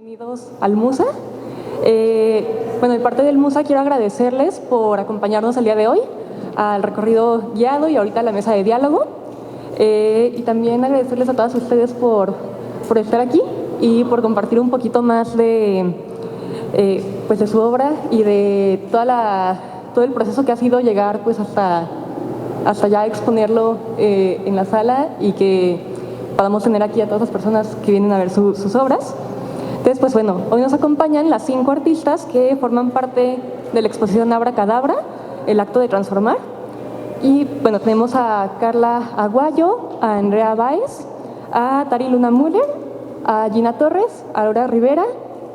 Bienvenidos al MUSA. Bueno, de parte del MUSA quiero agradecerles por acompañarnos el día de hoy al recorrido guiado y ahorita a la mesa de diálogo. Y también agradecerles a todas ustedes por estar aquí y por compartir un poquito más de, pues de su obra y de todo el proceso que ha sido llegar pues hasta ya exponerlo en la sala y que podamos tener aquí a todas las personas que vienen a ver sus obras. Entonces, pues bueno, hoy nos acompañan las 5 artistas que forman parte de la exposición Abra Cadabra, el acto de transformar. Y bueno, tenemos a Carla Aguayo, a Andrea Báez, a Tari Luna Müller, a Gina Torres, a Aurora Rivera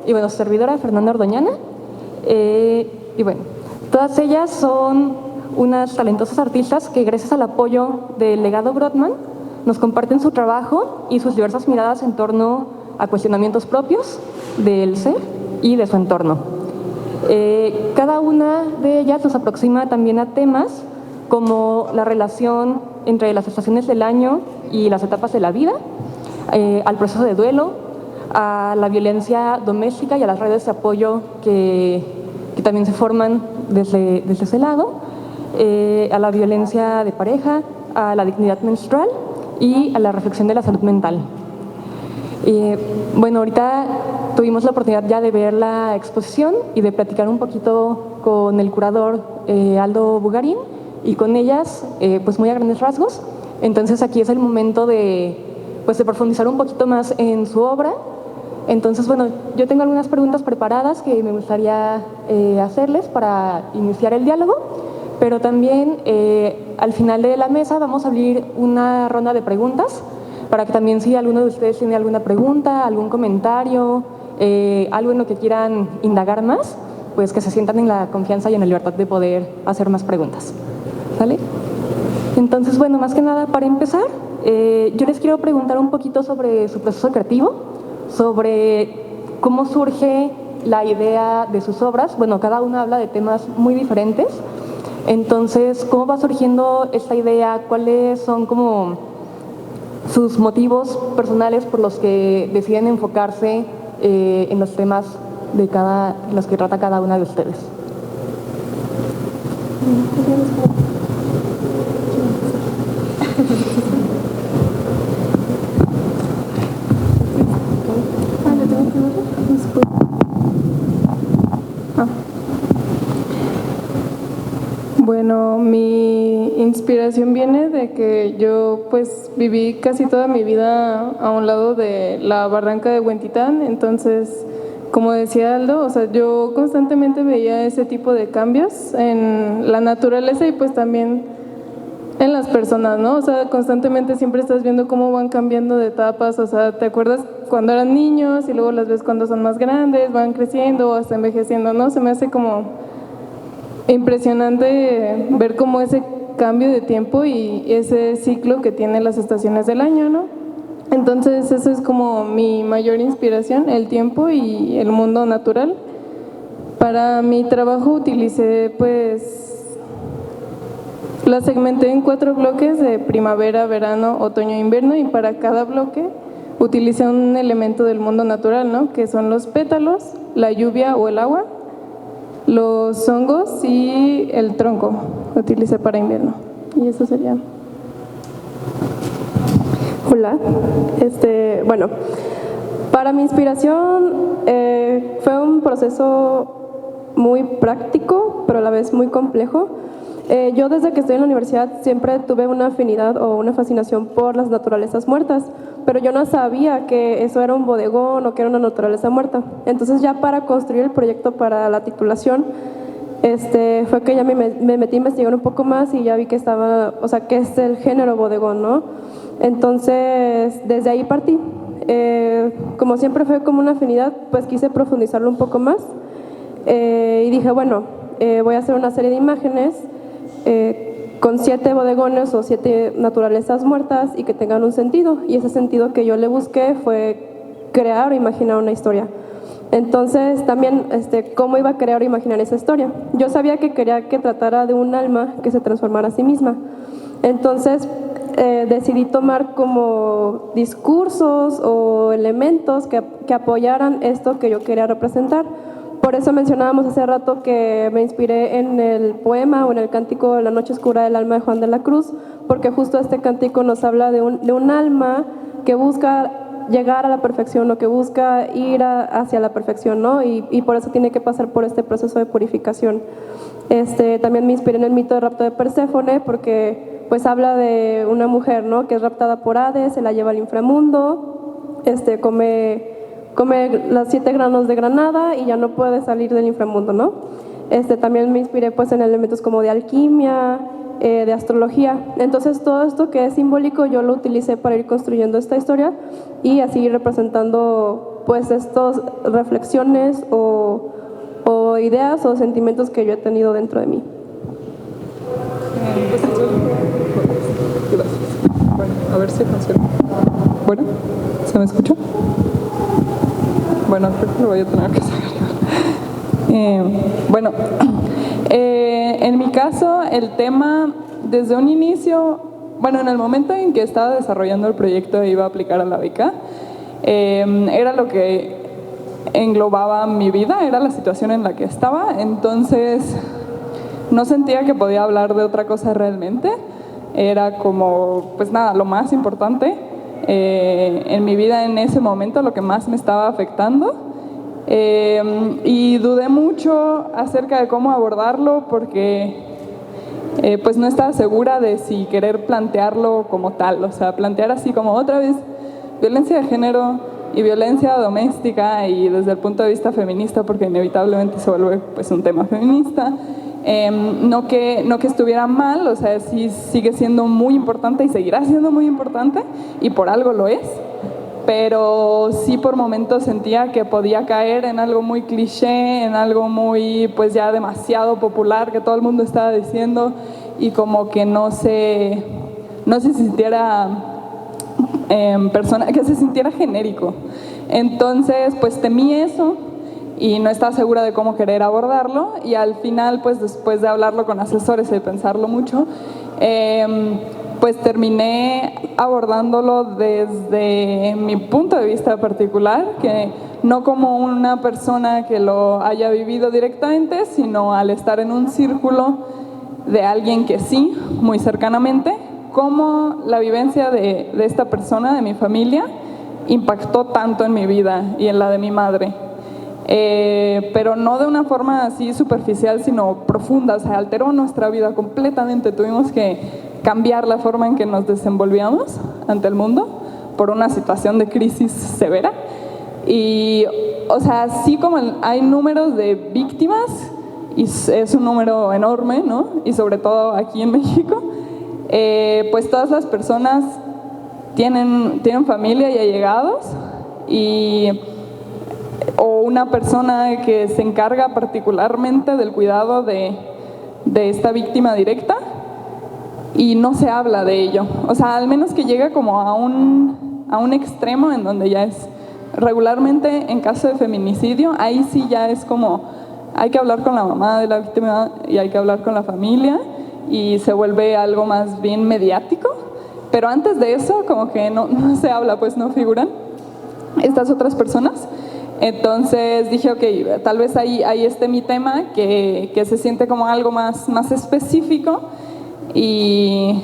y bueno, su servidora Fernanda Ordoñana. Y bueno, todas ellas son unas talentosas artistas que gracias al apoyo del legado Brodmann nos comparten su trabajo y sus diversas miradas en torno a cuestionamientos propios del ser y de su entorno. Cada una de ellas nos aproxima también a temas como la relación entre las estaciones del año y las etapas de la vida, al proceso de duelo, a la violencia doméstica y a las redes de apoyo que también se forman desde ese lado, a la violencia de pareja, a la dignidad menstrual y a la reflexión de la salud mental. Bueno, ahorita tuvimos la oportunidad ya de ver la exposición y de platicar un poquito con el curador Aldo Bugarín y con ellas, pues muy a grandes rasgos. Entonces aquí es el momento de profundizar un poquito más en su obra. Entonces, bueno, yo tengo algunas preguntas preparadas que me gustaría hacerles para iniciar el diálogo, pero también al final de la mesa vamos a abrir una ronda de preguntas para que también si alguno de ustedes tiene alguna pregunta, algún comentario, algo en lo que quieran indagar más, pues que se sientan en la confianza y en la libertad de poder hacer más preguntas. ¿Vale? Entonces, bueno, más que nada, para empezar, yo les quiero preguntar un poquito sobre su proceso creativo, sobre cómo surge la idea de sus obras. Bueno, cada una habla de temas muy diferentes. Entonces, ¿cómo va surgiendo esta idea? ¿Cuáles son como sus motivos personales por los que deciden enfocarse en los temas de los que trata cada una de ustedes? Bueno, mi inspiración viene de que yo pues viví casi toda mi vida a un lado de la barranca de Huentitán, entonces, como decía Aldo, o sea, yo constantemente veía ese tipo de cambios en la naturaleza y pues también en las personas, ¿no? O sea, constantemente siempre estás viendo cómo van cambiando de etapas, o sea, ¿te acuerdas cuando eran niños y luego las ves cuando son más grandes, van creciendo o hasta envejeciendo, ¿no? Se me hace como impresionante ver cómo ese cambio de tiempo y ese ciclo que tienen las estaciones del año, ¿no? Entonces, eso es como mi mayor inspiración, el tiempo y el mundo natural. Para mi trabajo utilicé, pues, la segmenté en 4 bloques de primavera, verano, otoño e invierno y para cada bloque utilicé un elemento del mundo natural, ¿no? Que son los pétalos, la lluvia o el agua, los hongos y el tronco utilicé para invierno. Y eso sería. Hola. Bueno, para mi inspiración fue un proceso muy práctico, pero a la vez muy complejo. Yo desde que estoy en la universidad siempre tuve una afinidad o una fascinación por las naturalezas muertas, pero yo no sabía que eso era un bodegón o que era una naturaleza muerta. Entonces ya para construir el proyecto para la titulación, fue que ya me metí a investigar un poco más y ya vi que estaba, o sea, que es el género bodegón, ¿no? Entonces desde ahí partí. Como siempre fue como una afinidad, pues quise profundizarlo un poco más y dije, bueno, voy a hacer una serie de imágenes con 7 bodegones o 7 naturalezas muertas y que tengan un sentido, y ese sentido que yo le busqué fue crear o imaginar una historia. Entonces también cómo iba a crear o imaginar esa historia. Yo sabía que quería que tratara de un alma que se transformara a sí misma. Entonces decidí tomar como discursos o elementos que apoyaran esto que yo quería representar. Por eso mencionábamos hace rato que me inspiré en el poema o en el cántico La noche oscura del alma de Juan de la Cruz, porque justo este cántico nos habla de un alma que busca llegar a la perfección o que busca ir hacia la perfección, ¿no? Y por eso tiene que pasar por este proceso de purificación. También me inspiré en el mito de rapto de Perséfone porque pues habla de una mujer, ¿no?, que es raptada por Hades, se la lleva al inframundo, come los 7 granos de granada y ya no puede salir del inframundo, ¿no? También me inspiré pues en elementos como de alquimia, de astrología. Entonces todo esto que es simbólico yo lo utilicé para ir construyendo esta historia y así representando pues estas reflexiones o ideas o sentimientos que yo he tenido dentro de mí. Gracias. Bueno, a ver si funciona. Bueno, ¿se me escucha? Bueno, creo que lo voy a tener que sacar. Bueno, en mi caso, el tema, desde un inicio, bueno, en el momento en que estaba desarrollando el proyecto e iba a aplicar a la beca, era lo que englobaba mi vida, era la situación en la que estaba, entonces no sentía que podía hablar de otra cosa realmente. Era como, pues nada, lo más importante en mi vida en ese momento, lo que más me estaba afectando. Y dudé mucho acerca de cómo abordarlo porque pues no estaba segura de si querer plantearlo como tal, o sea, plantear así como otra vez violencia de género y violencia doméstica y desde el punto de vista feminista, porque inevitablemente se vuelve pues un tema feminista. No que estuviera mal, o sea, sí sigue siendo muy importante y seguirá siendo muy importante y por algo lo es, pero sí por momentos sentía que podía caer en algo muy cliché, en algo muy pues ya demasiado popular que todo el mundo estaba diciendo y como que no se sintiera que se sintiera genérico. Entonces pues temí eso y no estaba segura de cómo querer abordarlo y al final pues después de hablarlo con asesores y de pensarlo mucho pues terminé abordándolo desde mi punto de vista particular, que no como una persona que lo haya vivido directamente, sino al estar en un círculo de alguien que sí, muy cercanamente, cómo la vivencia de esta persona, de mi familia, impactó tanto en mi vida y en la de mi madre. Pero no de una forma así superficial, sino profunda, o sea, alteró nuestra vida completamente. Tuvimos que cambiar la forma en que nos desenvolvíamos ante el mundo por una situación de crisis severa. Y, o sea, así como hay números de víctimas, y es un número enorme, ¿no? Y sobre todo aquí en México, pues todas las personas tienen familia y allegados, o una persona que se encarga particularmente del cuidado de esta víctima directa, y no se habla de ello. O sea, al menos que llegue como a un extremo en donde ya es regularmente en caso de feminicidio, ahí sí ya es como hay que hablar con la mamá de la víctima y hay que hablar con la familia y se vuelve algo más bien mediático. Pero antes de eso como que no se habla, pues no figuran estas otras personas. Entonces dije, ok, tal vez ahí esté mi tema, que se siente como algo más específico y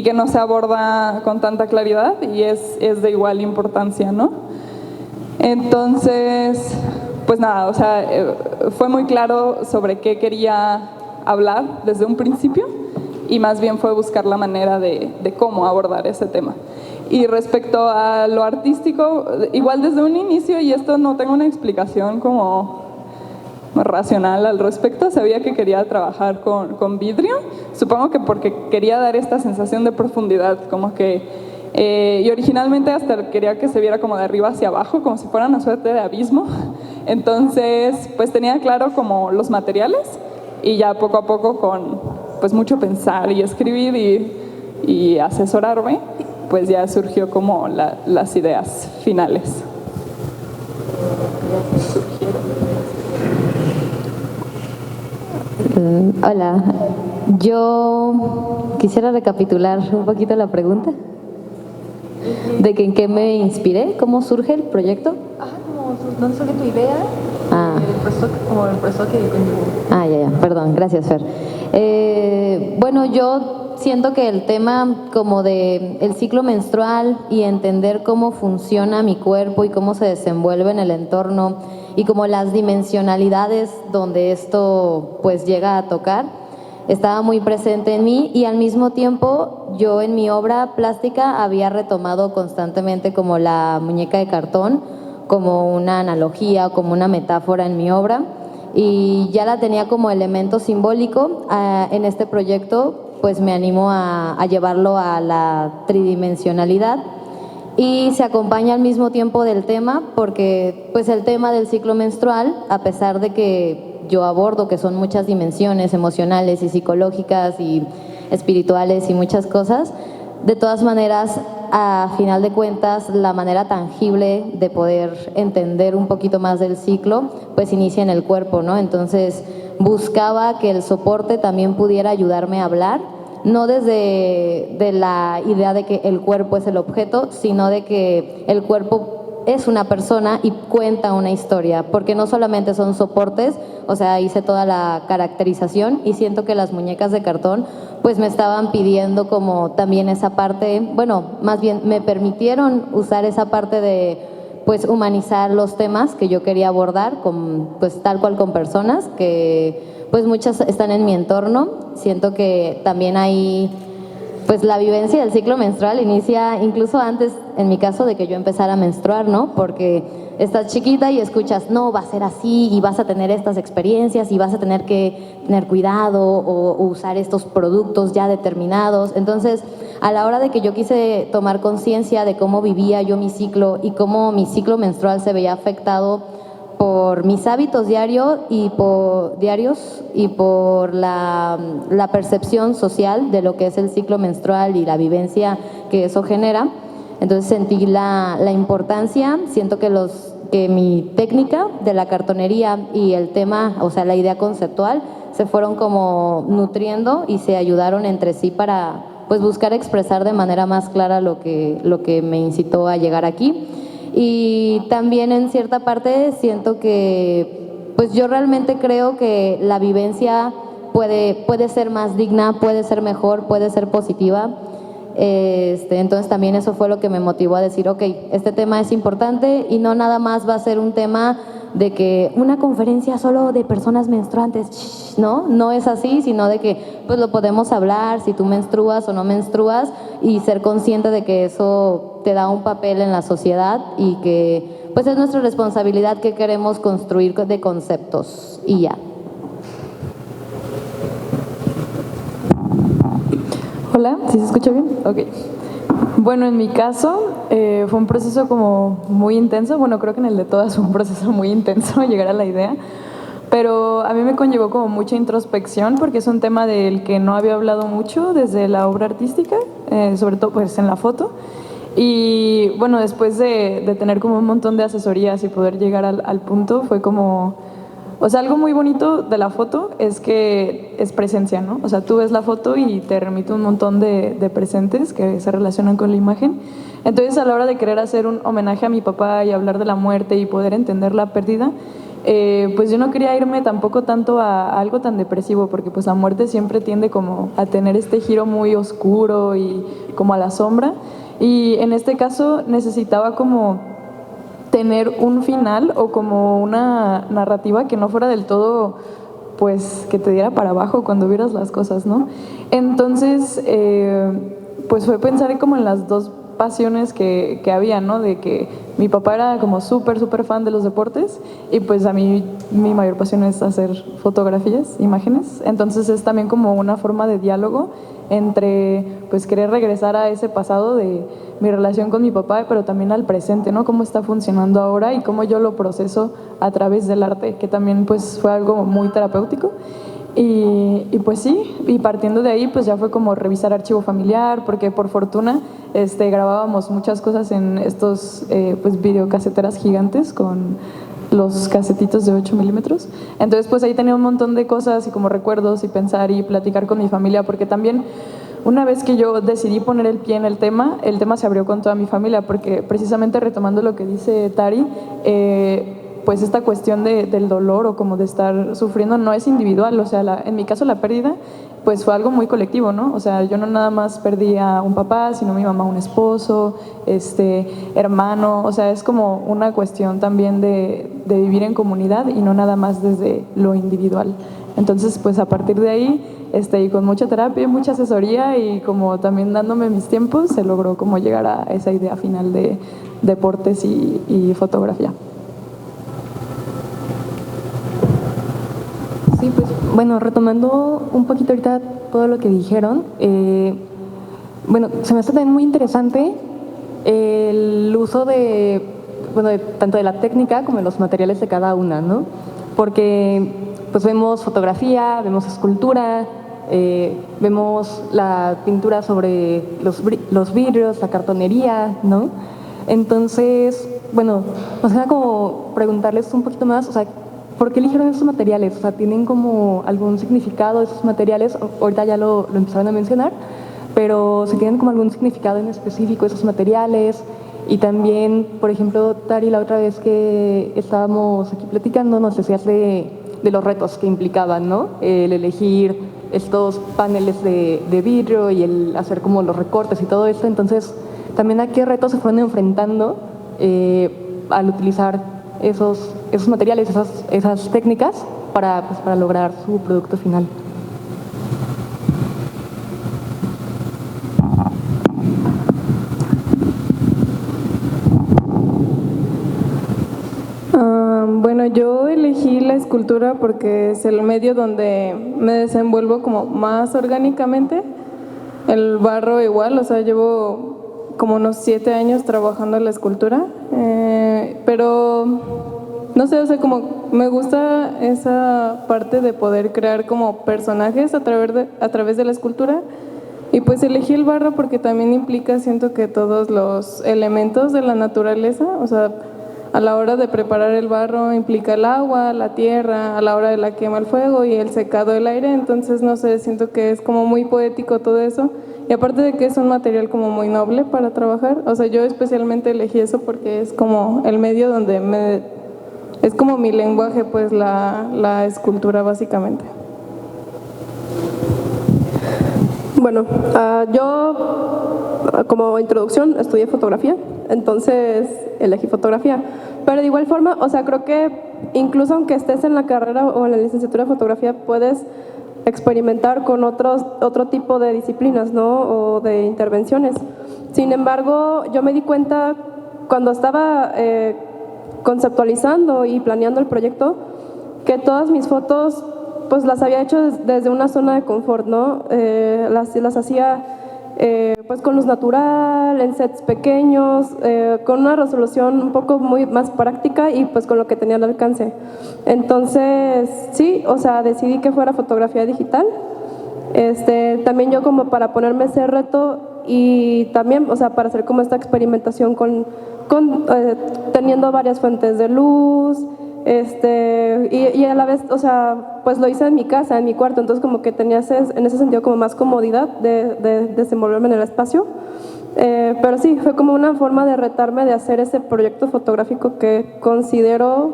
que no se aborda con tanta claridad y es de igual importancia, ¿no? Entonces, pues nada, o sea, fue muy claro sobre qué quería hablar desde un principio y más bien fue buscar la manera de cómo abordar ese tema. Y respecto a lo artístico, igual desde un inicio, y esto no tengo una explicación como racional al respecto, sabía que quería trabajar con vidrio, supongo que porque quería dar esta sensación de profundidad, como que y originalmente hasta quería que se viera como de arriba hacia abajo, como si fuera una suerte de abismo. Entonces pues tenía claro como los materiales y ya poco a poco con pues mucho pensar y escribir y asesorarme, pues ya surgió como las ideas finales. Hola, Yo quisiera recapitular un poquito la pregunta. ¿De que en qué me inspiré? ¿Cómo surge el proyecto? Ajá, como dónde surge tu idea, como el proceso que conllevó. Ya, perdón, gracias, Fer. Bueno, yo siento que el tema como de el ciclo menstrual y entender cómo funciona mi cuerpo y cómo se desenvuelve en el entorno y como las dimensionalidades donde esto pues llega a tocar, estaba muy presente en mí y al mismo tiempo yo en mi obra plástica había retomado constantemente como la muñeca de cartón como una analogía, como una metáfora en mi obra y ya la tenía como elemento simbólico. En este proyecto pues me animo a llevarlo a la tridimensionalidad y se acompaña al mismo tiempo del tema porque pues el tema del ciclo menstrual, a pesar de que yo abordo que son muchas dimensiones emocionales y psicológicas y espirituales y muchas cosas, de todas maneras, a final de cuentas, la manera tangible de poder entender un poquito más del ciclo, pues inicia en el cuerpo, ¿no? Entonces, buscaba que el soporte también pudiera ayudarme a hablar, no desde de la idea de que el cuerpo es el objeto, sino de que el cuerpo es una persona y cuenta una historia, porque no solamente son soportes, o sea, hice toda la caracterización y siento que las muñecas de cartón pues me estaban pidiendo como también esa parte, bueno, más bien me permitieron usar esa parte de pues humanizar los temas que yo quería abordar con pues tal cual con personas que pues muchas están en mi entorno. Siento que también hay pues la vivencia del ciclo menstrual inicia incluso antes, en mi caso, de que yo empezara a menstruar, ¿no? Porque estás chiquita y escuchas, no, va a ser así y vas a tener estas experiencias y vas a tener que tener cuidado o usar estos productos ya determinados. Entonces, a la hora de que yo quise tomar conciencia de cómo vivía yo mi ciclo y cómo mi ciclo menstrual se veía afectado por mis hábitos diarios y por la percepción social de lo que es el ciclo menstrual y la vivencia que eso genera. Entonces sentí la importancia, siento que mi técnica de la cartonería y el tema, o sea, la idea conceptual, se fueron como nutriendo y se ayudaron entre sí para pues buscar expresar de manera más clara lo que me incitó a llegar aquí. Y también en cierta parte siento que pues yo realmente creo que la vivencia puede ser más digna, puede ser mejor, puede ser positiva. Entonces también eso fue lo que me motivó a decir, ok, este tema es importante y no nada más va a ser un tema de que una conferencia solo de personas menstruantes, ¿no? No es así, sino de que pues lo podemos hablar, si tú menstruas o no menstruas y ser consciente de que eso te da un papel en la sociedad y que pues es nuestra responsabilidad que queremos construir de conceptos y ya. Hola, ¿sí se escucha bien? Ok. Bueno, en mi caso fue un proceso como muy intenso, bueno, creo que en el de todas fue un proceso muy intenso llegar a la idea, pero a mí me conllevó como mucha introspección porque es un tema del que no había hablado mucho desde la obra artística, sobre todo pues en la foto, y bueno, después de tener como un montón de asesorías y poder llegar al punto, fue como... O sea, algo muy bonito de la foto es que es presencia, ¿no? O sea, tú ves la foto y te remite un montón de presentes que se relacionan con la imagen. Entonces, a la hora de querer hacer un homenaje a mi papá y hablar de la muerte y poder entender la pérdida, pues yo no quería irme tampoco tanto a algo tan depresivo, porque pues la muerte siempre tiende como a tener este giro muy oscuro y como a la sombra. Y en este caso necesitaba como tener un final o como una narrativa que no fuera del todo, pues, que te diera para abajo cuando vieras las cosas, ¿no? Entonces, pues fue pensar como en las dos pasiones que había, ¿no? De que mi papá era como súper fan de los deportes y pues a mí mi mayor pasión es hacer fotografías, imágenes. Entonces es también como una forma de diálogo entre pues querer regresar a ese pasado de mi relación con mi papá, pero también al presente, ¿no? Cómo está funcionando ahora y cómo yo lo proceso a través del arte, que también pues fue algo muy terapéutico. Y pues sí, y partiendo de ahí pues ya fue como revisar archivo familiar, porque por fortuna grabábamos muchas cosas en estos pues videocaseteras gigantes con los casetitos de 8 milímetros. Entonces pues ahí tenía un montón de cosas y como recuerdos y pensar y platicar con mi familia, porque también una vez que yo decidí poner el pie en el tema se abrió con toda mi familia, porque precisamente retomando lo que dice Tari, pues esta cuestión del dolor o como de estar sufriendo no es individual, o sea, en mi caso la pérdida pues fue algo muy colectivo, ¿no? O sea, yo no nada más perdí a un papá, sino mi mamá un esposo, hermano, o sea, es como una cuestión también de vivir en comunidad y no nada más desde lo individual. Entonces, pues a partir de ahí, y con mucha terapia, mucha asesoría y como también dándome mis tiempos, se logró como llegar a esa idea final de deportes y fotografía. Sí, pues bueno, retomando un poquito ahorita todo lo que dijeron, bueno, se me hace también muy interesante el uso tanto de la técnica como de los materiales de cada una, ¿no? Porque pues vemos fotografía, vemos escultura, vemos la pintura sobre los vidrios, la cartonería, ¿no? Entonces, bueno, nos queda como preguntarles un poquito más, o sea, ¿por qué eligieron esos materiales? O sea, ¿tienen como algún significado esos materiales? Ahorita ya lo empezaron a mencionar, pero si tienen como algún significado en específico esos materiales. Y también, por ejemplo, Tari, la otra vez que estábamos aquí platicando, nos decías de los retos que implicaban, ¿no? El elegir estos paneles de vidrio y el hacer como los recortes y todo esto. Entonces, también a qué retos se fueron enfrentando al utilizar esos materiales, esas técnicas para lograr su producto final. Bueno, yo elegí la escultura porque es el medio donde me desenvuelvo como más orgánicamente. El barro igual, o sea, llevo como unos 7 años trabajando en la escultura, pero no sé, o sea, como me gusta esa parte de poder crear como personajes a través de la escultura. Y pues elegí el barro porque también implica, siento que todos los elementos de la naturaleza, o sea, a la hora de preparar el barro implica el agua, la tierra, a la hora de la quema el fuego y el secado el aire. Entonces, no sé, siento que es como muy poético todo eso. Y aparte de que es un material como muy noble para trabajar, o sea, yo especialmente elegí eso porque es como el medio donde es como mi lenguaje, pues la escultura básicamente. Bueno, yo como introducción estudié fotografía, entonces elegí fotografía. Pero de igual forma, o sea, creo que incluso aunque estés en la carrera o en la licenciatura de fotografía, puedes experimentar con otro tipo de disciplinas, ¿no? O de intervenciones. Sin embargo, yo me di cuenta cuando estaba conceptualizando y planeando el proyecto que todas mis fotos pues las había hecho desde una zona de confort, ¿no? Las hacía pues con luz natural, en sets pequeños, con una resolución un poco muy más práctica y pues con lo que tenía al alcance. Entonces, sí, o sea, decidí que fuera fotografía digital. También yo como para ponerme ese reto y también, o sea, para hacer como esta experimentación teniendo varias fuentes de luz, y a la vez, o sea, pues lo hice en mi casa, en mi cuarto, entonces como que tenía en ese sentido como más comodidad de desenvolverme en el espacio. Pero sí, fue como una forma de retarme de hacer ese proyecto fotográfico que considero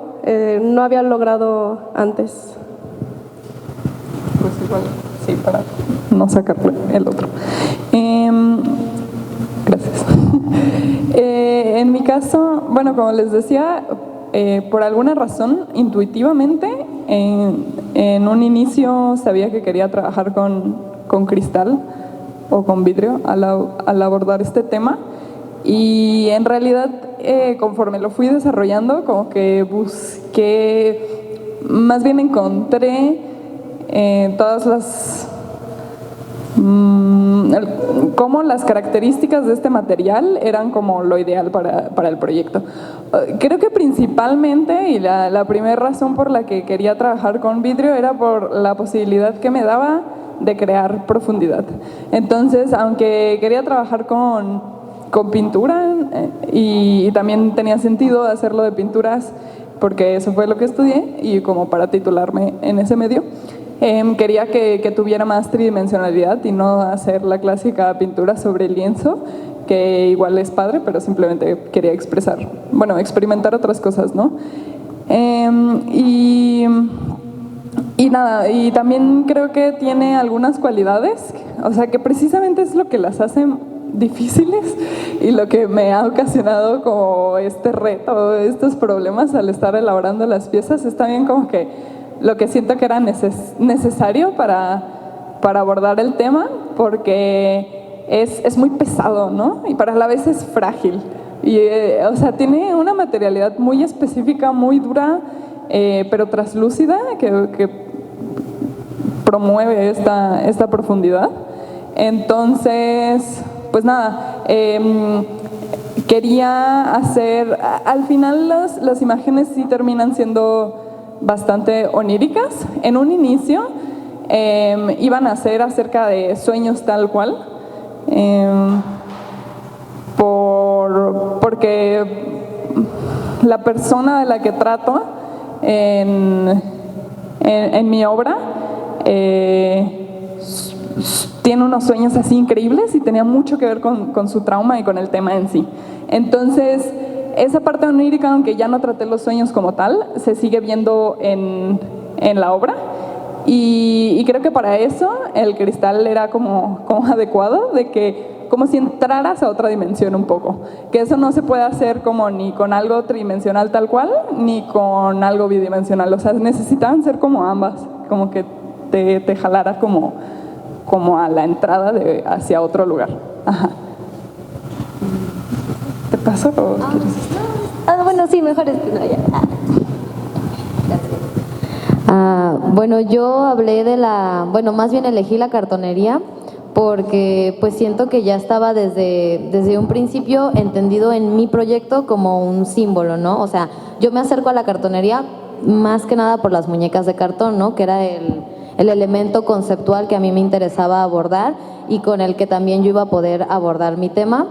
no había logrado antes. Pues igual, sí, para no sacarle el otro. Gracias. En mi caso, bueno, como les decía, por alguna razón, intuitivamente, en un inicio sabía que quería trabajar con cristal o con vidrio al abordar este tema, y en realidad conforme lo fui desarrollando como que busqué, más bien encontré todas las cómo las características de este material eran como lo ideal para el proyecto. Creo que principalmente, y la primera razón por la que quería trabajar con vidrio era por la posibilidad que me daba de crear profundidad. Entonces, aunque quería trabajar con pintura y también tenía sentido hacerlo de pinturas porque eso fue lo que estudié y como para titularme en ese medio. Quería que tuviera más tridimensionalidad y no hacer la clásica pintura sobre lienzo, que igual es padre, pero simplemente quería experimentar otras cosas, ¿no? Y nada, y también creo que tiene algunas cualidades, o sea, que precisamente es lo que las hace difíciles y lo que me ha ocasionado como este reto, estos problemas al estar elaborando las piezas. Es también como que lo que siento que era necesario para abordar el tema, porque es muy pesado, ¿no? Y para la vez es frágil. Y, o sea, tiene una materialidad muy específica, muy dura, pero traslúcida, que promueve esta profundidad. Entonces, pues nada, quería hacer, al final las imágenes sí terminan siendo bastante oníricas. En un inicio iban a ser acerca de sueños tal cual, porque la persona de la que trato en mi obra tiene unos sueños así increíbles y tenía mucho que ver con su trauma y con el tema en sí. Entonces, esa parte onírica, aunque ya no traté los sueños como tal, se sigue viendo en la obra. Y creo que para eso el cristal era como adecuado, de que como si entraras a otra dimensión un poco. Que eso no se puede hacer como ni con algo tridimensional tal cual, ni con algo bidimensional. O sea, necesitaban ser como ambas, como que te jalara como a la entrada hacia otro lugar. Ajá. ¿Te pasa o quieres? Bueno, sí, mejor es que no, ya. Bueno, yo hablé más bien elegí la cartonería porque pues siento que ya estaba desde un principio entendido en mi proyecto como un símbolo, ¿no? O sea, yo me acerco a la cartonería más que nada por las muñecas de cartón, ¿no? Que era el elemento conceptual que a mí me interesaba abordar y con el que también yo iba a poder abordar mi tema.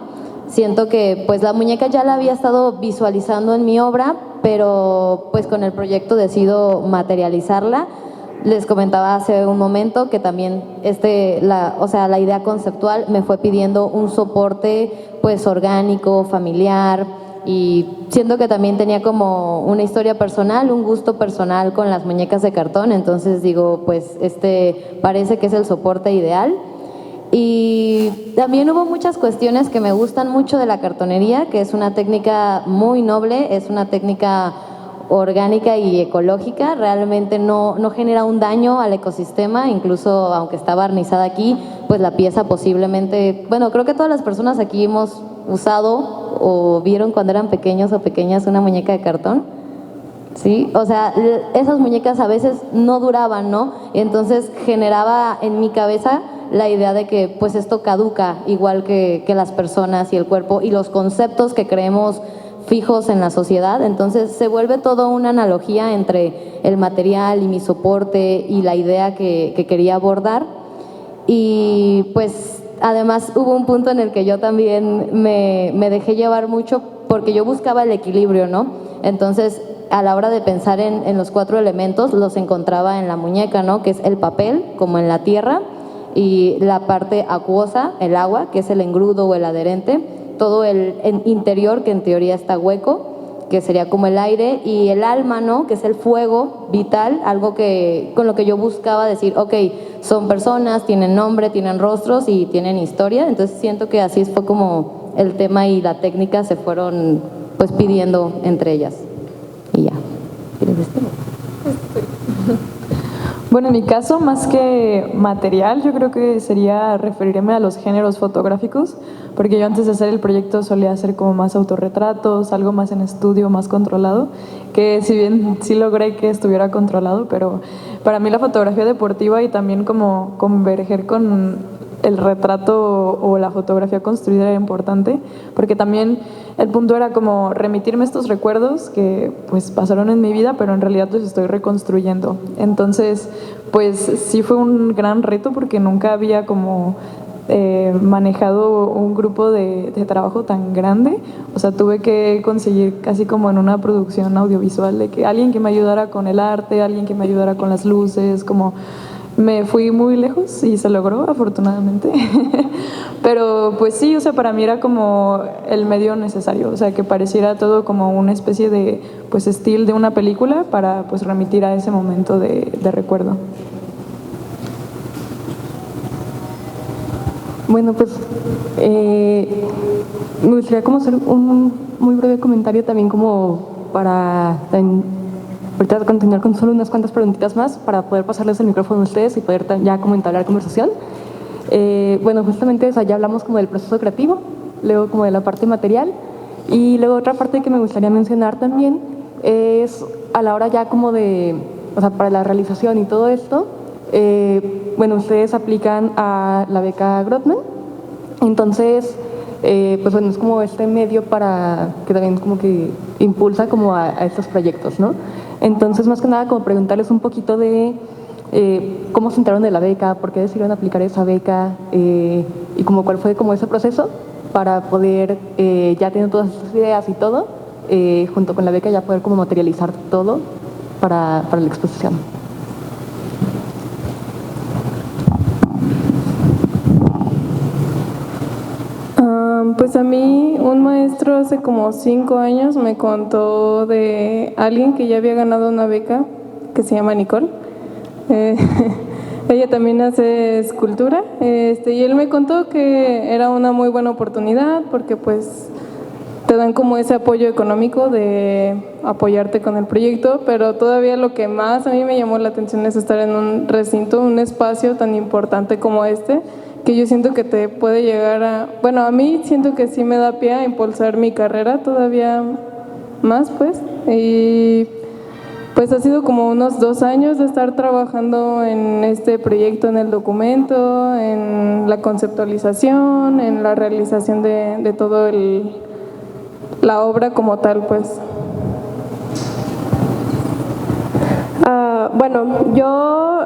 Siento que pues la muñeca ya la había estado visualizando en mi obra, pero pues con el proyecto decido materializarla. Les comentaba hace un momento que también la idea conceptual me fue pidiendo un soporte pues orgánico, familiar, y siento que también tenía como una historia personal, un gusto personal con las muñecas de cartón. Entonces digo, pues parece que es el soporte ideal. Y también hubo muchas cuestiones que me gustan mucho de la cartonería, que es una técnica muy noble, es una técnica orgánica y ecológica, realmente no genera un daño al ecosistema, incluso aunque está barnizada aquí, pues la pieza posiblemente, bueno, creo que todas las personas aquí hemos usado o vieron cuando eran pequeños o pequeñas una muñeca de cartón, ¿sí? O sea, esas muñecas a veces no duraban, ¿no? Y entonces generaba en mi cabeza la idea de que pues esto caduca, igual que las personas y el cuerpo y los conceptos que creemos fijos en la sociedad. Entonces se vuelve todo una analogía entre el material y mi soporte y la idea que quería abordar. Y pues además hubo un punto en el que yo también me dejé llevar mucho porque yo buscaba el equilibrio, ¿no? Entonces a la hora de pensar en los 4 elementos los encontraba en la muñeca, ¿no? Que es el papel, como en la tierra, y la parte acuosa, el agua, que es el engrudo o el adherente, todo el interior, que en teoría está hueco, que sería como el aire, y el alma, ¿no? Que es el fuego vital, algo con lo que yo buscaba decir, ok, son personas, tienen nombre, tienen rostros y tienen historia. Entonces siento que así fue como el tema y la técnica se fueron pues pidiendo entre ellas. Y ya. ¿Quieres esto? Bueno, en mi caso, más que material, yo creo que sería referirme a los géneros fotográficos, porque yo antes de hacer el proyecto solía hacer como más autorretratos, algo más en estudio, más controlado, que si bien sí logré que estuviera controlado, pero para mí la fotografía deportiva y también como converger con el retrato o la fotografía construida era importante, porque también el punto era como remitirme estos recuerdos que pues pasaron en mi vida, pero en realidad los estoy reconstruyendo. Entonces, pues sí fue un gran reto porque nunca había como manejado un grupo de trabajo tan grande. O sea, tuve que conseguir casi como en una producción audiovisual de que alguien que me ayudara con el arte, alguien que me ayudara con las luces, como me fui muy lejos y se logró afortunadamente. Pero pues sí, o sea, para mí era como el medio necesario, o sea, que pareciera todo como una especie de pues estilo de una película para pues remitir a ese momento de recuerdo. Bueno, pues me gustaría como hacer un muy breve comentario también como para ahorita continuar con solo unas cuantas preguntitas más para poder pasarles el micrófono a ustedes y poder ya como entablar conversación. Bueno, justamente o sea, ya hablamos como del proceso creativo, luego como de la parte material y luego otra parte que me gustaría mencionar también es a la hora ya como de, o sea, para la realización y todo esto, bueno, ustedes aplican a la beca Grothman, entonces, pues bueno, es como este medio para que también como que impulsa como a estos proyectos, ¿no? Entonces, más que nada, como preguntarles un poquito de cómo se enteraron de la beca, por qué decidieron aplicar esa beca y como cuál fue como ese proceso para poder, ya tener todas esas ideas y todo, junto con la beca ya poder como materializar todo para la exposición. Pues a mí un maestro hace como 5 años me contó de alguien que ya había ganado una beca que se llama Nicole. Ella también hace escultura y él me contó que era una muy buena oportunidad porque pues te dan como ese apoyo económico de apoyarte con el proyecto, pero todavía lo que más a mí me llamó la atención es estar en un recinto, un espacio tan importante como este, que yo siento que te puede llegar a, bueno, a mí siento que sí me da pie a impulsar mi carrera todavía más, pues, y pues ha sido como unos 2 años de estar trabajando en este proyecto, en el documento, en la conceptualización, en la realización de todo la obra como tal, pues. Bueno, yo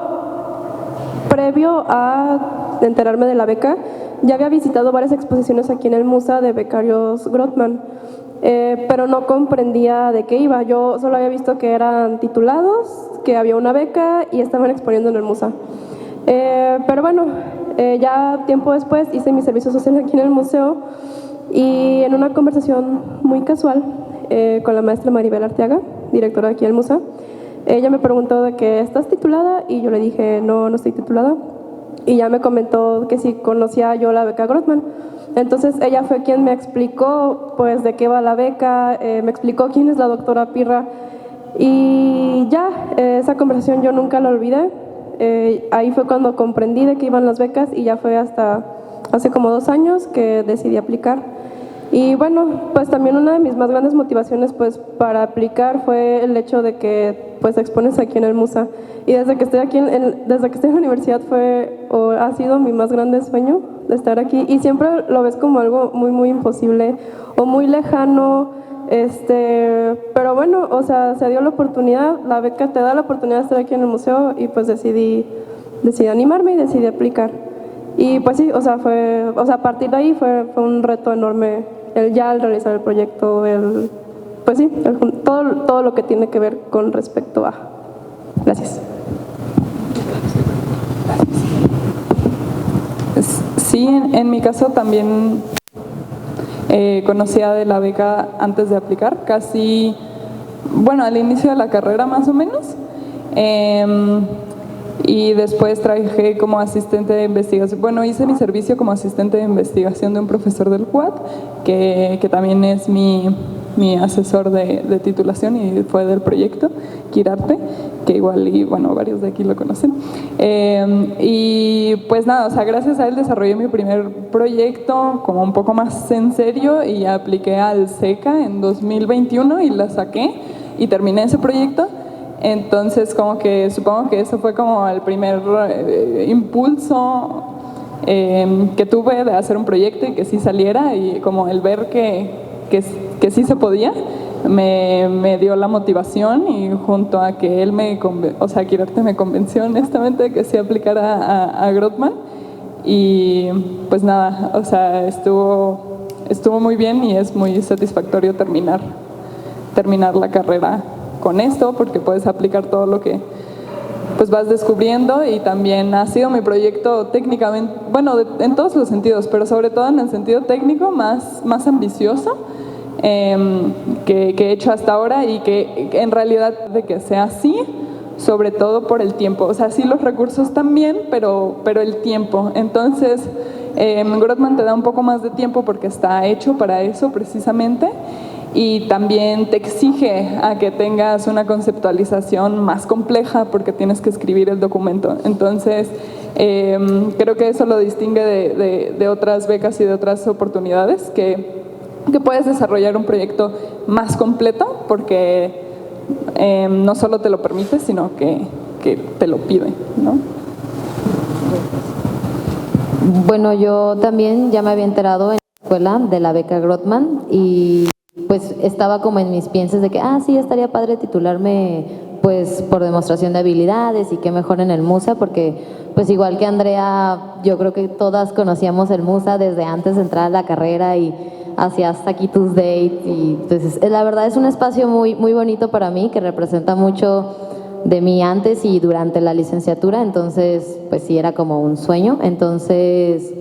previo a enterarme de la beca, ya había visitado varias exposiciones aquí en el MUSA de becarios Grothman, pero no comprendía de qué iba. Yo solo había visto que eran titulados, que había una beca y estaban exponiendo en el MUSA. Pero bueno, ya tiempo después hice mi servicio social aquí en el museo y en una conversación muy casual con la maestra Maribel Arteaga, directora de aquí del MUSA, ella me preguntó de que ¿estás titulada? Y yo le dije, no, no estoy titulada. Y ya me comentó que si conocía yo la beca Grothman. Entonces ella fue quien me explicó pues de qué va la beca, me explicó quién es la doctora Pirra. Y ya, esa conversación yo nunca la olvidé. Ahí fue cuando comprendí de qué iban las becas y ya fue hasta hace como 2 años que decidí aplicar. Y bueno, pues también una de mis más grandes motivaciones pues para aplicar fue el hecho de que pues expones aquí en el MUSA. Y desde que estoy aquí, desde que estoy en la universidad ha sido mi más grande sueño de estar aquí. Y siempre lo ves como algo muy, muy imposible o muy lejano. Pero bueno, o sea, se dio la oportunidad, la beca te da la oportunidad de estar aquí en el museo y pues decidí animarme y decidí aplicar. Y pues sí, o sea, a partir de ahí fue un reto enorme el realizar el proyecto, pues sí, todo lo que tiene que ver con respecto a. Gracias. Sí, en mi caso también conocía de la beca antes de aplicar, casi, bueno, al inicio de la carrera más o menos. Y después trabajé como asistente de investigación. Bueno, hice mi servicio como asistente de investigación de un profesor del UAT, que también es mi asesor de titulación y fue del proyecto, Quirarte, que igual, y bueno, varios de aquí lo conocen. Y pues nada, o sea, gracias a él desarrollé mi primer proyecto como un poco más en serio y apliqué al SECA en 2021 y la saqué y terminé ese proyecto. Entonces, como que supongo que eso fue como el primer impulso que tuve de hacer un proyecto y que sí saliera, y como el ver que sí se podía, me dio la motivación, y junto a que él Quirarte me convenció honestamente de que sí aplicara a Grothman. y pues nada, o sea, estuvo muy bien y es muy satisfactorio terminar la carrera con esto, porque puedes aplicar todo lo que pues vas descubriendo, y también ha sido mi proyecto técnicamente, bueno, en todos los sentidos, pero sobre todo en el sentido técnico más ambicioso que he hecho hasta ahora, y que en realidad de que sea así, sobre todo por el tiempo. O sea, sí, los recursos también, pero el tiempo. Entonces, Grossman te da un poco más de tiempo porque está hecho para eso precisamente, y también te exige a que tengas una conceptualización más compleja porque tienes que escribir el documento. Entonces, creo que eso lo distingue de otras becas y de otras oportunidades, que puedes desarrollar un proyecto más completo porque no solo te lo permite, sino que te lo pide, ¿no? Bueno, yo también ya me había enterado en la escuela de la beca Grossman y pues estaba como en mis piensos de que, sí, estaría padre titularme pues por demostración de habilidades, y qué mejor en el MUSA, porque pues igual que Andrea, yo creo que todas conocíamos el MUSA desde antes de entrar a la carrera y hacías Taquitos Date, y entonces la verdad es un espacio muy, muy bonito para mí, que representa mucho de mí antes y durante la licenciatura. Entonces pues sí, era como un sueño. Entonces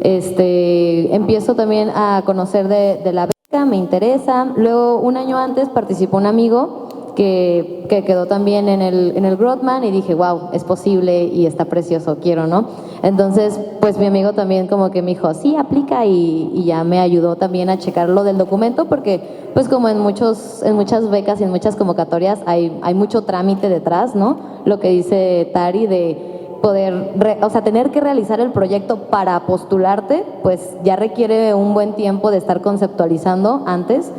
empiezo también a conocer de la beca, me interesa. Luego, un año antes, participó un amigo que quedó también en el Grossman, y dije, wow, es posible y está precioso, quiero, ¿no? Entonces, pues mi amigo también como que me dijo, sí, aplica, y ya me ayudó también a checar lo del documento, porque pues como en muchas becas y en muchas convocatorias hay mucho trámite detrás, ¿no? Lo que dice Tari de poder, o sea, tener que realizar el proyecto para postularte, pues ya requiere un buen tiempo de estar conceptualizando antes.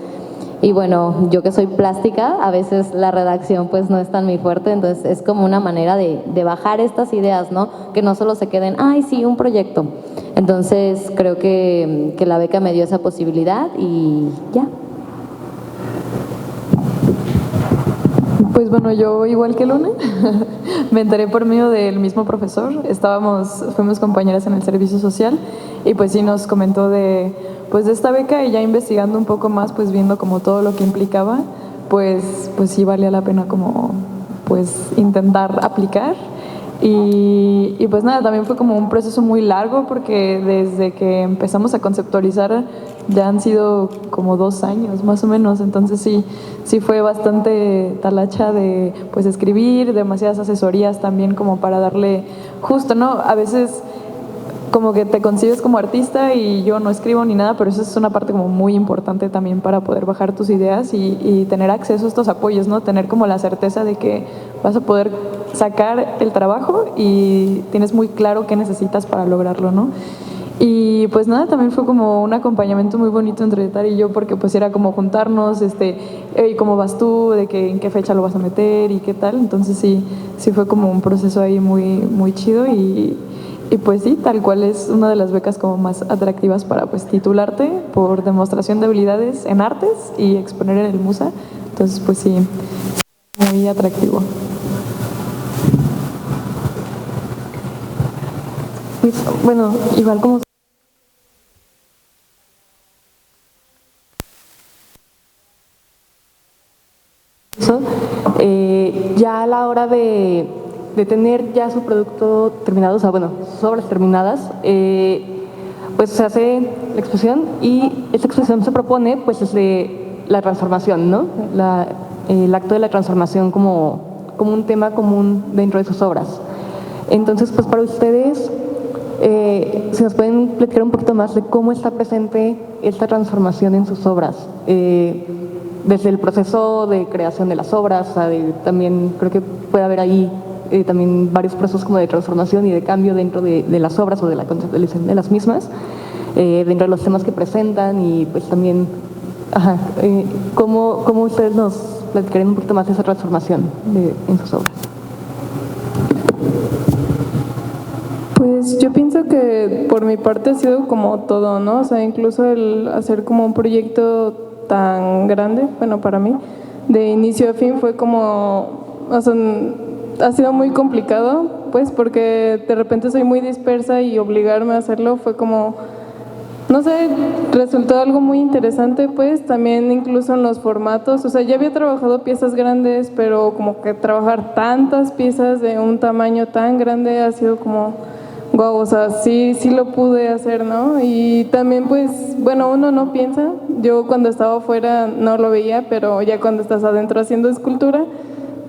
Y bueno, yo que soy plástica, a veces la redacción pues no es tan mi fuerte, entonces es como una manera de bajar estas ideas, ¿no? Que no solo se queden, ay, sí, un proyecto. Entonces creo que la beca me dio esa posibilidad y ya. Pues bueno, yo igual que Luna, me enteré por medio del mismo profesor. Fuimos compañeras en el servicio social, y pues sí nos comentó de esta beca, y ya investigando un poco más, pues viendo como todo lo que implicaba, pues sí valía la pena como pues intentar aplicar. Y pues nada, también fue como un proceso muy largo, porque desde que empezamos a conceptualizar ya han sido como 2 años más o menos. Entonces sí fue bastante talacha de pues escribir, demasiadas asesorías también como para darle justo, ¿no? A veces como que te concibes como artista y yo no escribo ni nada, pero eso es una parte como muy importante también para poder bajar tus ideas y tener acceso a estos apoyos, ¿no? Tener como la certeza de que vas a poder sacar el trabajo y tienes muy claro qué necesitas para lograrlo, ¿no? Y pues nada, también fue como un acompañamiento muy bonito entre Tari y yo, porque pues era como juntarnos, hey, ¿cómo vas tú? ¿De que en qué fecha lo vas a meter? ¿Y qué tal? Entonces sí fue como un proceso ahí muy, muy chido, y pues sí, tal cual es una de las becas como más atractivas para pues titularte por demostración de habilidades en artes y exponer en el MUSA. Entonces pues sí, muy atractivo. Pues, bueno, igual como ya a la hora de tener ya su producto terminado, o sea, bueno, sus obras terminadas, pues se hace la exposición, y esta exposición se propone pues desde la transformación, ¿no? El acto de la transformación como un tema común dentro de sus obras. Entonces, pues para ustedes, si nos pueden platicar un poquito más de cómo está presente esta transformación en sus obras, desde el proceso de creación de las obras, también creo que puede haber ahí también varios procesos como de transformación y de cambio dentro de las obras o de la conceptualización de las mismas, dentro de los temas que presentan, y pues también, cómo ustedes nos platicarían un poquito más de esa transformación en sus obras. Pues yo pienso que por mi parte ha sido como todo, ¿no? O sea, incluso el hacer como un proyecto tan grande, bueno, para mí, de inicio a fin fue como, o sea, ha sido muy complicado, pues porque de repente soy muy dispersa y obligarme a hacerlo fue como, no sé, resultó algo muy interesante, pues también incluso en los formatos, o sea, ya había trabajado piezas grandes, pero como que trabajar tantas piezas de un tamaño tan grande ha sido como, wow, o sea, sí lo pude hacer, ¿no? Y también pues, bueno, uno no piensa, yo cuando estaba afuera no lo veía, pero ya cuando estás adentro haciendo escultura,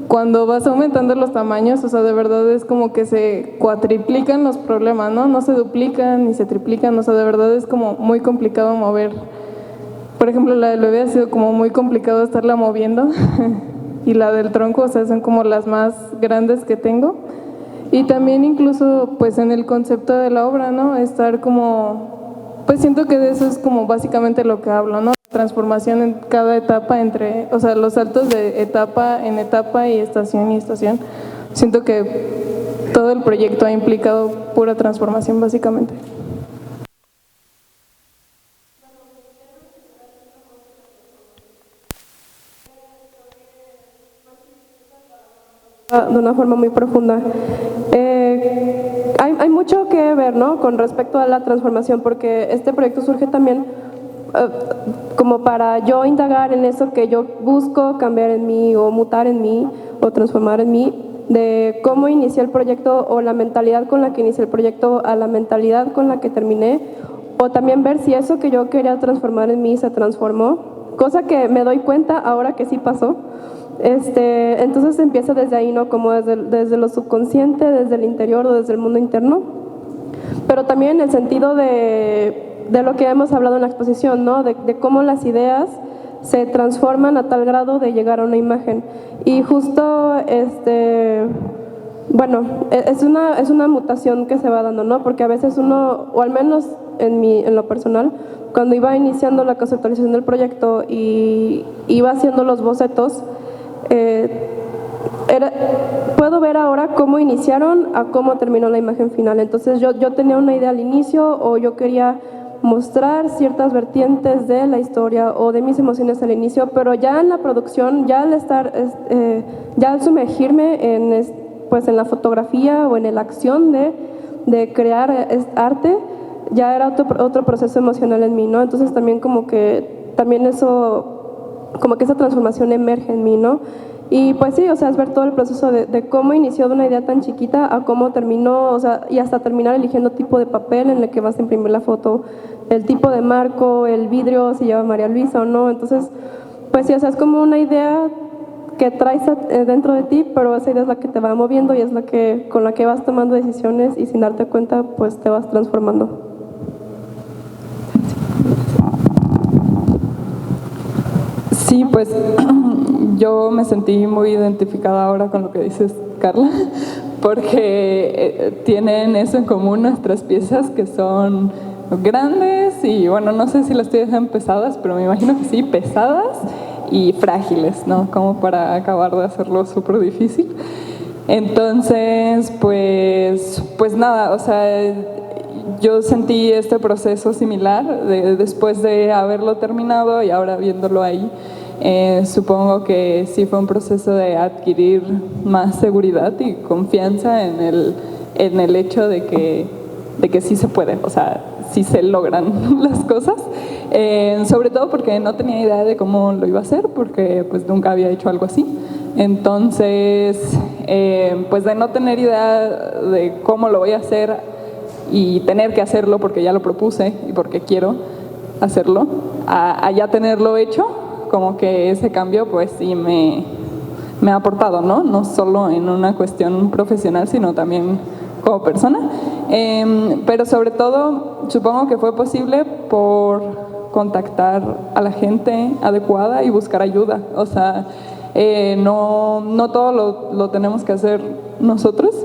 cuando vas aumentando los tamaños, o sea, de verdad es como que se cuatriplican los problemas, ¿no? No se duplican ni se triplican, o sea, de verdad es como muy complicado mover. Por ejemplo, la del bebé ha sido como muy complicado estarla moviendo y la del tronco, o sea, son como las más grandes que tengo. Y también incluso, pues, en el concepto de la obra, ¿no? Estar como, pues siento que de eso es como básicamente lo que hablo, ¿no? Transformación en cada etapa entre, o sea, los saltos de etapa en etapa y estación. Siento que todo el proyecto ha implicado pura transformación, básicamente. De una forma muy profunda. Hay mucho que ver, ¿no?, con respecto a la transformación, porque este proyecto surge también como para yo indagar en eso que yo busco cambiar en mí o mutar en mí o transformar en mí, de cómo inicié el proyecto o la mentalidad con la que inicié el proyecto a la mentalidad con la que terminé, o también ver si eso que yo quería transformar en mí se transformó, cosa que me doy cuenta ahora que sí pasó. Entonces empieza desde ahí, ¿no?, como desde lo subconsciente, desde el interior o desde el mundo interno, pero también en el sentido de lo que hemos hablado en la exposición, ¿no?, de cómo las ideas se transforman a tal grado de llegar a una imagen. Y justo, bueno, es una mutación que se va dando, ¿no?, porque a veces uno, o al menos en lo personal, cuando iba iniciando la conceptualización del proyecto y iba haciendo los bocetos, puedo ver ahora cómo iniciaron a cómo terminó la imagen final. Entonces yo tenía una idea al inicio, o yo quería mostrar ciertas vertientes de la historia o de mis emociones al inicio, pero ya en la producción, ya al estar, ya al sumergirme en la fotografía o en la acción de crear arte, ya era otro proceso emocional en mí, ¿no? Entonces también como que esa transformación emerge en mí, ¿no? Y pues sí, o sea, es ver todo el proceso de cómo inició de una idea tan chiquita a cómo terminó, o sea, y hasta terminar eligiendo tipo de papel en el que vas a imprimir la foto, el tipo de marco, el vidrio, si lleva María Luisa o no. Entonces, pues sí, o sea, es como una idea que traes dentro de ti, pero esa idea es la que te va moviendo y es con la que vas tomando decisiones, y sin darte cuenta, pues te vas transformando. Sí, pues yo me sentí muy identificada ahora con lo que dices, Carla, porque tienen eso en común nuestras piezas, que son grandes y, bueno, no sé si las estoy dejando pesadas, pero me imagino que sí, pesadas y frágiles, ¿no? Como para acabar de hacerlo súper difícil. Entonces, pues nada, o sea, yo sentí este proceso similar después de haberlo terminado y ahora viéndolo ahí. Supongo que sí fue un proceso de adquirir más seguridad y confianza en el hecho de que sí se puede, o sea, sí se logran las cosas, sobre todo porque no tenía idea de cómo lo iba a hacer, porque pues nunca había hecho algo así. Entonces, pues de no tener idea de cómo lo voy a hacer y tener que hacerlo porque ya lo propuse y porque quiero hacerlo, a ya tenerlo hecho, como que ese cambio pues sí me ha aportado, ¿no? No solo en una cuestión profesional, sino también como persona. Pero sobre todo supongo que fue posible por contactar a la gente adecuada y buscar ayuda. O sea, no todo lo tenemos que hacer nosotros,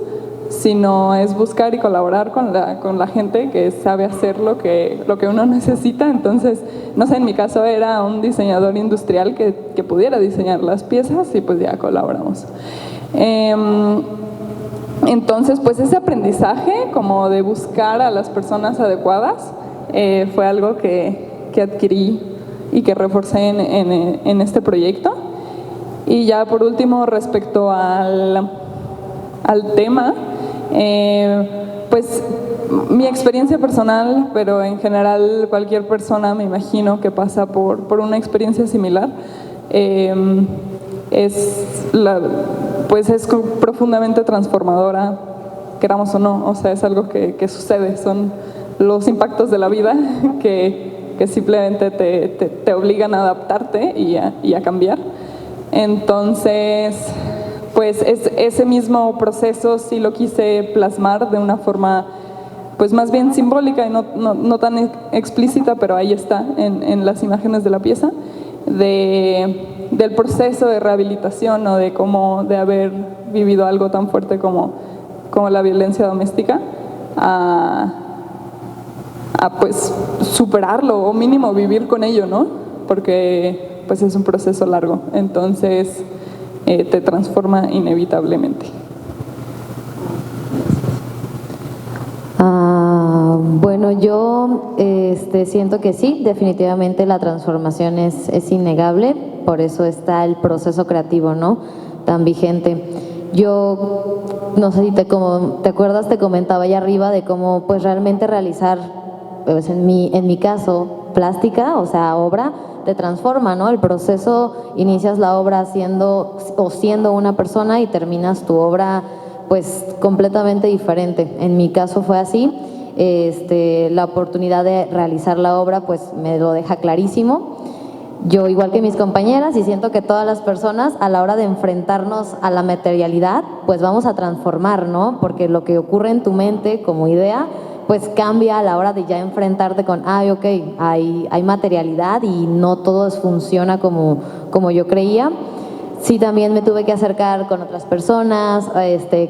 sino es buscar y colaborar con la gente que sabe hacer lo que uno necesita. Entonces, no sé, en mi caso era un diseñador industrial que pudiera diseñar las piezas y pues ya colaboramos. Entonces, pues ese aprendizaje como de buscar a las personas adecuadas fue algo que adquirí y que reforcé en este proyecto. Y ya por último, respecto al al tema, pues mi experiencia personal, pero en general cualquier persona me imagino que pasa por una experiencia similar, pues es profundamente transformadora, queramos o no, o sea, es algo que sucede, son los impactos de la vida que simplemente te obligan a adaptarte y a cambiar. Entonces, pues ese mismo proceso sí lo quise plasmar de una forma pues más bien simbólica y no tan explícita, pero ahí está en las imágenes de la pieza, del proceso de rehabilitación o de haber vivido algo tan fuerte como la violencia doméstica, a pues superarlo o mínimo vivir con ello, ¿no? Porque pues es un proceso largo, entonces te transforma inevitablemente. Bueno, yo siento que sí, definitivamente la transformación es innegable, por eso está el proceso creativo, ¿no? Tan vigente. Yo, no sé si te acuerdas, te comentaba allá arriba de cómo pues realmente realizar, pues en mi caso, plástica, o sea, obra, te transforma, ¿no? El proceso, inicias la obra siendo una persona y terminas tu obra pues completamente diferente. En mi caso fue así. La oportunidad de realizar la obra pues me lo deja clarísimo. Yo, igual que mis compañeras, y siento que todas las personas, a la hora de enfrentarnos a la materialidad, pues vamos a transformar, ¿no? Porque lo que ocurre en tu mente como idea, pues cambia a la hora de ya enfrentarte con, ok, hay materialidad y no todo funciona como yo creía. Sí, también me tuve que acercar con otras personas,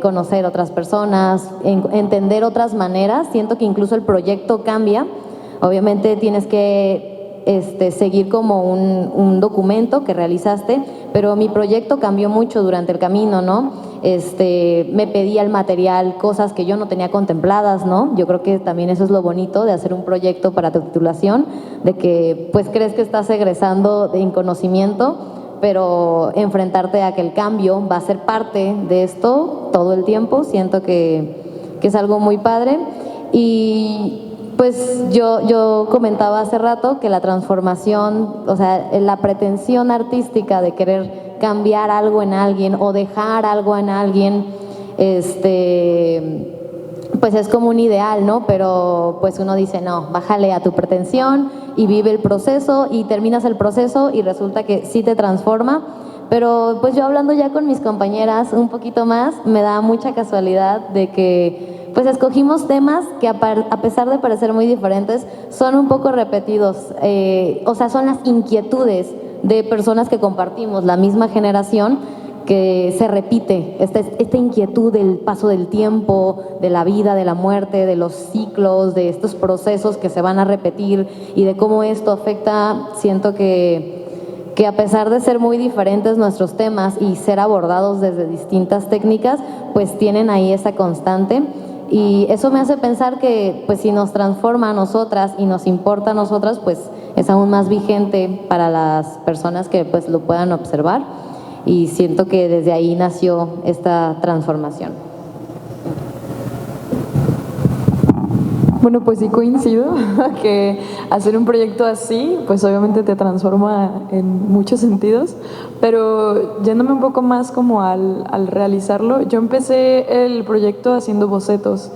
conocer otras personas, entender otras maneras. Siento que incluso el proyecto cambia. Obviamente tienes que seguir como un documento que realizaste, pero mi proyecto cambió mucho durante el camino, ¿no? Me pedía el material cosas que yo no tenía contempladas, ¿no? Yo creo que también eso es lo bonito de hacer un proyecto para tu titulación, de que pues crees que estás egresando en conocimiento, pero enfrentarte a que el cambio va a ser parte de esto todo el tiempo, siento que es algo muy padre. Y pues yo comentaba hace rato que la transformación, o sea, la pretensión artística de querer cambiar algo en alguien o dejar algo en alguien, pues es como un ideal, ¿no? Pero pues uno dice, no, bájale a tu pretensión y vive el proceso, y terminas el proceso y resulta que sí te transforma. Pero pues yo, hablando ya con mis compañeras un poquito más, me da mucha casualidad de que pues escogimos temas que a pesar de parecer muy diferentes, son un poco repetidos, o sea, son las inquietudes de personas que compartimos la misma generación, que se repite, esta inquietud del paso del tiempo, de la vida, de la muerte, de los ciclos, de estos procesos que se van a repetir y de cómo esto afecta. Siento que a pesar de ser muy diferentes nuestros temas y ser abordados desde distintas técnicas, pues tienen ahí esa constante. Y eso me hace pensar que pues si nos transforma a nosotras y nos importa a nosotras, pues es aún más vigente para las personas que pues lo puedan observar. Y siento que desde ahí nació esta transformación. Bueno, pues sí coincido que hacer un proyecto así, pues obviamente te transforma en muchos sentidos, pero yéndome un poco más como al realizarlo, yo empecé el proyecto haciendo bocetos,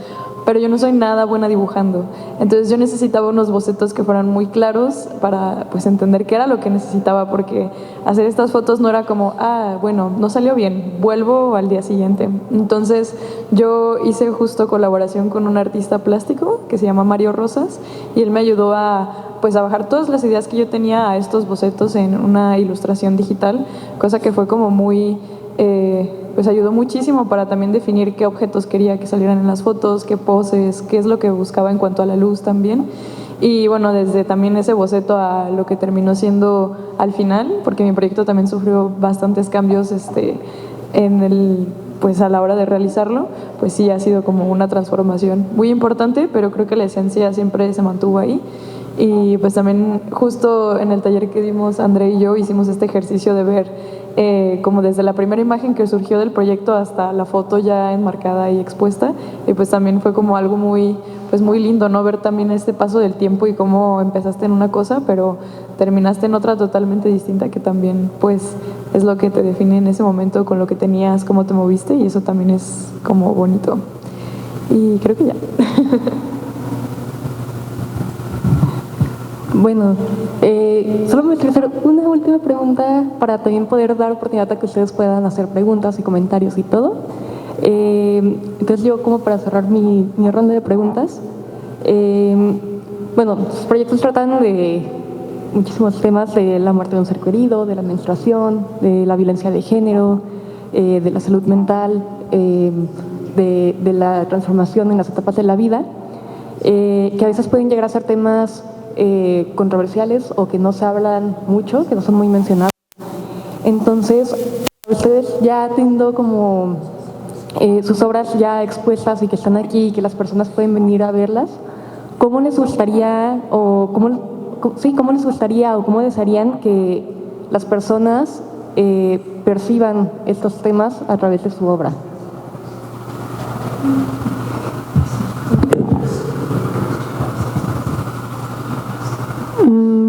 pero yo no soy nada buena dibujando, entonces yo necesitaba unos bocetos que fueran muy claros para pues entender qué era lo que necesitaba, porque hacer estas fotos no era como, bueno, no salió bien, vuelvo al día siguiente. Entonces yo hice justo colaboración con un artista plástico que se llama Mario Rosas, y él me ayudó a bajar todas las ideas que yo tenía a estos bocetos en una ilustración digital, cosa que fue como muy... pues ayudó muchísimo para también definir qué objetos quería que salieran en las fotos, qué poses, qué es lo que buscaba en cuanto a la luz también. Y bueno, desde también ese boceto a lo que terminó siendo al final, porque mi proyecto también sufrió bastantes cambios pues a la hora de realizarlo, pues sí ha sido como una transformación muy importante, pero creo que la esencia siempre se mantuvo ahí. Y pues también justo en el taller que dimos André y yo hicimos este ejercicio de ver como desde la primera imagen que surgió del proyecto hasta la foto ya enmarcada y expuesta, y pues también fue como algo muy, pues muy lindo, ¿no? Ver también este paso del tiempo y cómo empezaste en una cosa, pero terminaste en otra totalmente distinta, que también pues es lo que te define en ese momento, con lo que tenías, cómo te moviste, y eso también es como bonito. Y creo que ya. Bueno, solo me gustaría hacer una última pregunta para también poder dar oportunidad a que ustedes puedan hacer preguntas y comentarios y todo. Entonces yo, como para cerrar mi ronda de preguntas, bueno, los proyectos tratan de muchísimos temas: de la muerte de un ser querido, de la menstruación, de la violencia de género, de la salud mental, de la transformación en las etapas de la vida, que a veces pueden llegar a ser temas controversiales o que no se hablan mucho, que no son muy mencionados. Entonces, ustedes ya teniendo como sus obras ya expuestas y que están aquí y que las personas pueden venir a verlas, ¿cómo les gustaría o cómo les gustaría o cómo desearían que las personas perciban estos temas a través de su obra?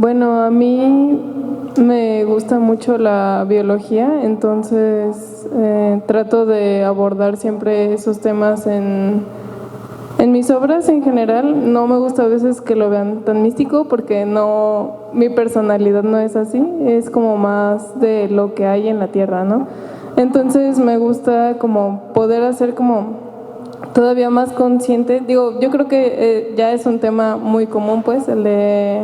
Bueno, a mí me gusta mucho la biología, entonces trato de abordar siempre esos temas en mis obras en general. No me gusta a veces que lo vean tan místico porque no, mi personalidad no es así, es como más de lo que hay en la tierra, ¿no? Entonces me gusta como poder hacer como todavía más consciente. Digo, yo creo que ya es un tema muy común, pues, el de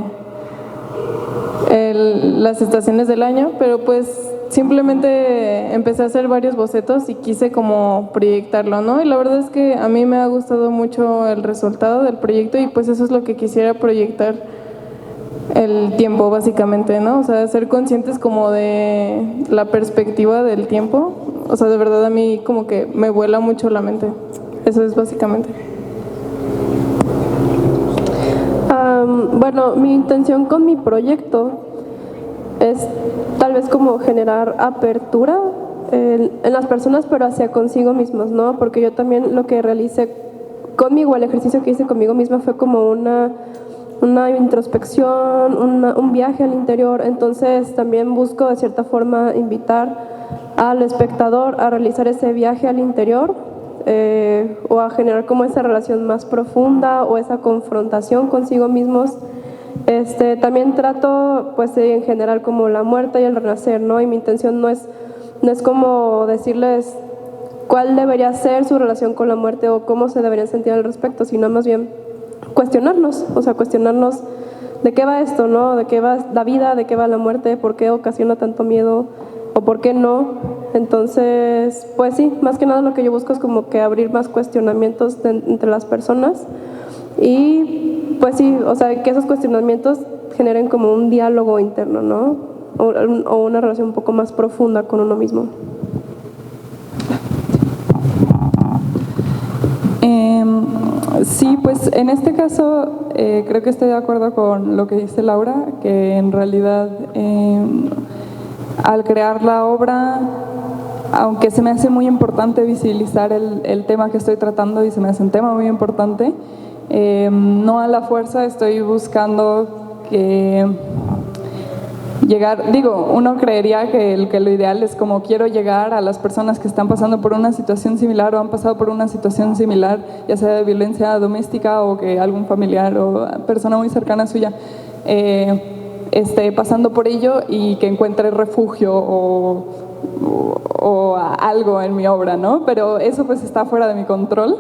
las estaciones del año, pero pues simplemente empecé a hacer varios bocetos y quise como proyectarlo, ¿no? Y la verdad es que a mí me ha gustado mucho el resultado del proyecto y pues eso es lo que quisiera proyectar el tiempo, básicamente, ¿no? O sea, ser conscientes como de la perspectiva del tiempo. O sea, de verdad a mí como que me vuela mucho la mente. Eso es básicamente. Bueno, mi intención con mi proyecto es tal vez como generar apertura en las personas, pero hacia consigo mismos, ¿no? Porque yo también lo que realicé conmigo, el ejercicio que hice conmigo misma fue como una introspección, un viaje al interior. Entonces también busco de cierta forma invitar al espectador a realizar ese viaje al interior, o a generar como esa relación más profunda o esa confrontación consigo mismos. También trato pues en general como la muerte y el renacer, ¿no? Y mi intención no es como decirles cuál debería ser su relación con la muerte o cómo se deberían sentir al respecto, sino más bien cuestionarnos, o sea, cuestionarnos de qué va esto, ¿no? De qué va la vida, de qué va la muerte, por qué ocasiona tanto miedo o por qué no. Entonces, pues sí, más que nada lo que yo busco es como que abrir más cuestionamientos entre las personas y pues sí, o sea, que esos cuestionamientos generen como un diálogo interno, ¿no? O una relación un poco más profunda con uno mismo. Sí, pues en este caso creo que estoy de acuerdo con lo que dice Laura, que en realidad al crear la obra, aunque se me hace muy importante visibilizar el tema que estoy tratando y se me hace un tema muy importante, no a la fuerza estoy buscando que llegar, digo, uno creería que lo ideal es como quiero llegar a las personas que están pasando por una situación similar o han pasado por una situación similar, ya sea de violencia doméstica o que algún familiar o persona muy cercana suya esté pasando por ello y que encuentre refugio o algo en mi obra, ¿no? Pero eso pues está fuera de mi control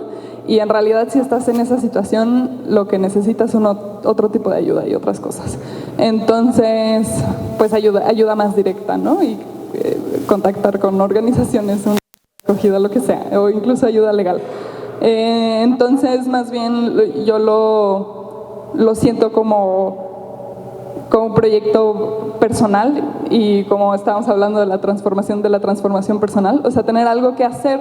y en realidad si estás en esa situación lo que necesitas es otro tipo de ayuda y otras cosas. Entonces, pues ayuda más directa, ¿no? Y contactar con organizaciones, una acogida, lo que sea, o incluso ayuda legal. Entonces, más bien yo lo siento como un proyecto personal y como estábamos hablando de la transformación personal, o sea, tener algo que hacer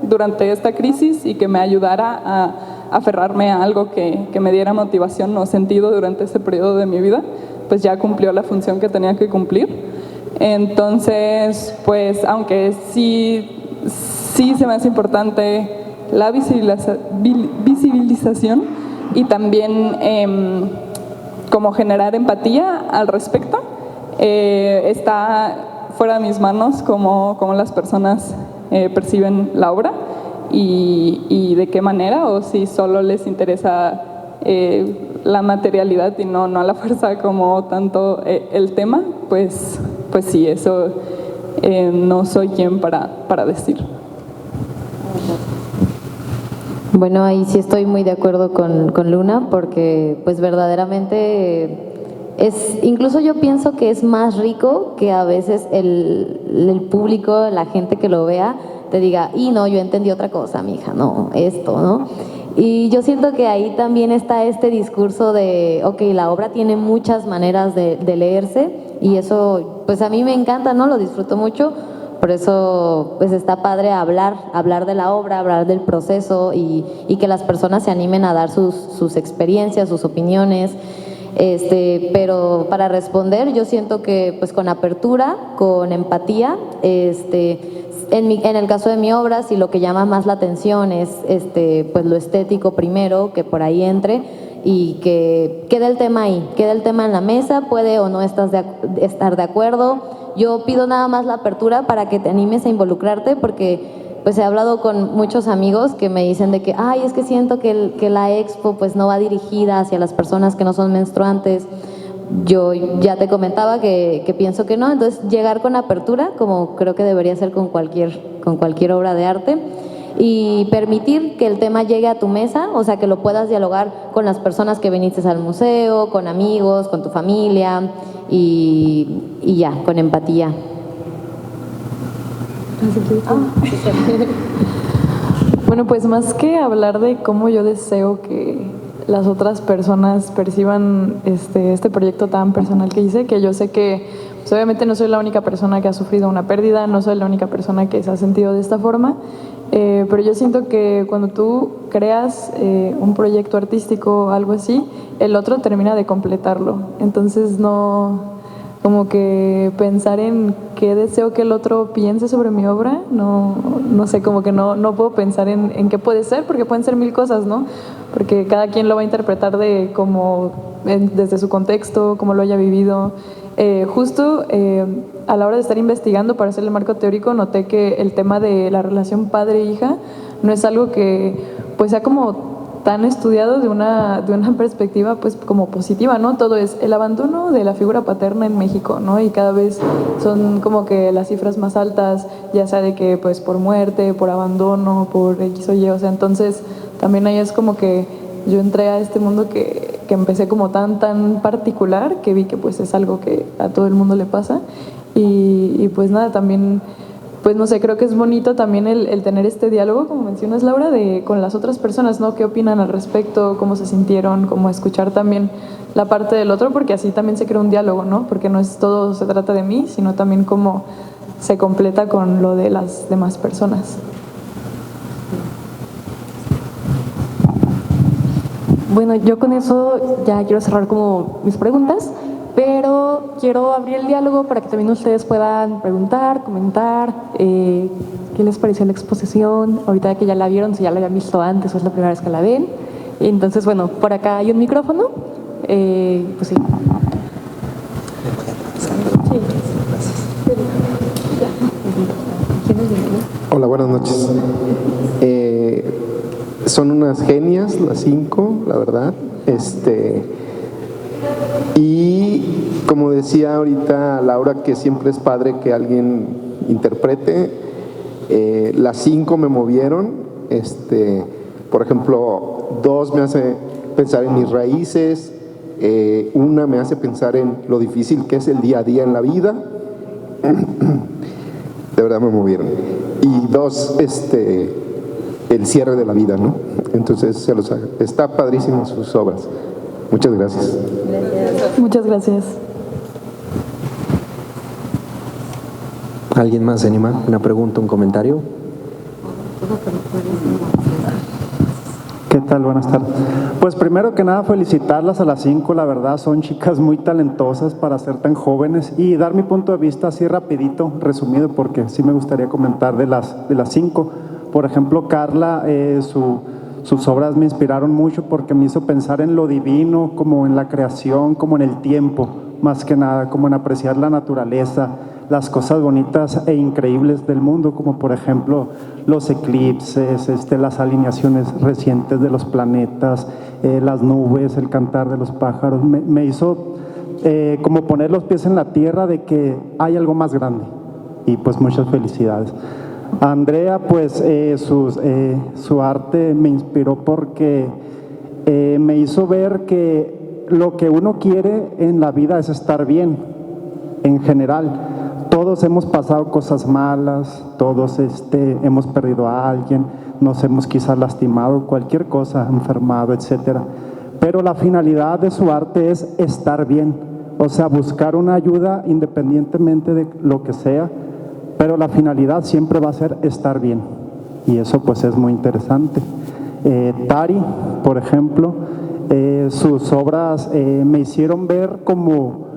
durante esta crisis y que me ayudara a aferrarme a algo que me diera motivación o sentido durante ese periodo de mi vida, pues ya cumplió la función que tenía que cumplir. Entonces, pues aunque sí se me hace importante la visibilización y también como generar empatía al respecto, está fuera de mis manos cómo las personas perciben la obra y de qué manera, o si solo les interesa la materialidad y no a la fuerza como tanto el tema, pues sí, eso no soy quien para decir. Bueno, ahí sí estoy muy de acuerdo con Luna, porque pues verdaderamente incluso yo pienso que es más rico que a veces el público, la gente que lo vea, te diga, y no, yo entendí otra cosa, mija, no, esto, ¿no? Y yo siento que ahí también está este discurso de, ok, la obra tiene muchas maneras de leerse, y eso, pues a mí me encanta, ¿no? Lo disfruto mucho, por eso, pues está padre hablar de la obra, hablar del proceso y que las personas se animen a dar sus experiencias, sus opiniones. Pero para responder, yo siento que pues con apertura, con empatía, en el caso de mi obra, si lo que llama más la atención es pues lo estético primero, que por ahí entre y que quede el tema ahí, quede el tema en la mesa, puede o no estar de acuerdo. Yo pido nada más la apertura para que te animes a involucrarte, porque pues he hablado con muchos amigos que me dicen de que, ay, es que siento que la expo pues no va dirigida hacia las personas que no son menstruantes. Yo ya te comentaba que pienso que no, entonces llegar con apertura, como creo que debería ser con cualquier obra de arte, y permitir que el tema llegue a tu mesa, o sea, que lo puedas dialogar con las personas que viniste al museo, con amigos, con tu familia y ya, con empatía. Bueno, pues más que hablar de cómo yo deseo que las otras personas perciban este proyecto tan personal que hice, que yo sé que pues obviamente no soy la única persona que ha sufrido una pérdida, no soy la única persona que se ha sentido de esta forma, pero yo siento que cuando tú creas un proyecto artístico o algo así, el otro termina de completarlo. Entonces no, como que pensar en qué deseo que el otro piense sobre mi obra, no sé, como que no puedo pensar en qué puede ser, porque pueden ser mil cosas, ¿no? Porque cada quien lo va a interpretar desde su contexto, cómo lo haya vivido. Justo a la hora de estar investigando para hacer el marco teórico, noté que el tema de la relación padre-hija no es algo que pues sea como tan estudiado de una perspectiva pues como positiva, ¿no? Todo es el abandono de la figura paterna en México, ¿no? Y cada vez son como que las cifras más altas, ya sea de que pues por muerte, por abandono, por X o Y, o sea, entonces también ahí es como que yo entré a este mundo que empecé como tan particular, que vi que pues es algo que a todo el mundo le pasa y pues nada, también pues no sé, creo que es bonito también el tener este diálogo, como mencionas Laura, con las otras personas, ¿no? ¿Qué opinan al respecto? ¿Cómo se sintieron? Como escuchar también la parte del otro, porque así también se crea un diálogo, ¿no? Porque no es todo se trata de mí, sino también cómo se completa con lo de las demás personas. Bueno, yo con eso ya quiero cerrar como mis preguntas, pero quiero abrir el diálogo para que también ustedes puedan preguntar, comentar, qué les pareció la exposición, ahorita que ya la vieron, si ya la habían visto antes o es la primera vez que la ven. Entonces, bueno, por acá hay un micrófono, pues sí. Hola, buenas noches. Son unas genias las 5, la verdad. Y como decía ahorita Laura, que siempre es padre que alguien interprete, las 5 me movieron. Por ejemplo, 2 me hace pensar en mis raíces, 1 me hace pensar en lo difícil que es el día a día en la vida. De verdad me movieron. Y 2, el cierre de la vida, ¿no? Entonces está padrísimo sus obras. Muchas gracias. Muchas gracias. ¿Alguien más se anima? ¿Una pregunta, un comentario? ¿Qué tal? Buenas tardes. Pues primero que nada felicitarlas a las 5, la verdad son chicas muy talentosas para ser tan jóvenes y dar mi punto de vista así rapidito, resumido, porque sí me gustaría comentar de las 5. Por ejemplo, Carla, sus obras me inspiraron mucho porque me hizo pensar en lo divino, como en la creación, como en el tiempo, más que nada, como en apreciar la naturaleza, las cosas bonitas e increíbles del mundo, como por ejemplo los eclipses, las alineaciones recientes de los planetas, las nubes, el cantar de los pájaros. Me hizo como poner los pies en la tierra de que hay algo más grande. Y pues muchas felicidades. A Andrea, pues su arte me inspiró porque me hizo ver que lo que uno quiere en la vida es estar bien, en general. Todos hemos pasado cosas malas, todos hemos perdido a alguien, nos hemos quizás lastimado, cualquier cosa, enfermado, etcétera. Pero la finalidad de su arte es estar bien, o sea, buscar una ayuda independientemente de lo que sea, pero la finalidad siempre va a ser estar bien, y eso pues es muy interesante. Tari, por ejemplo, sus obras me hicieron ver como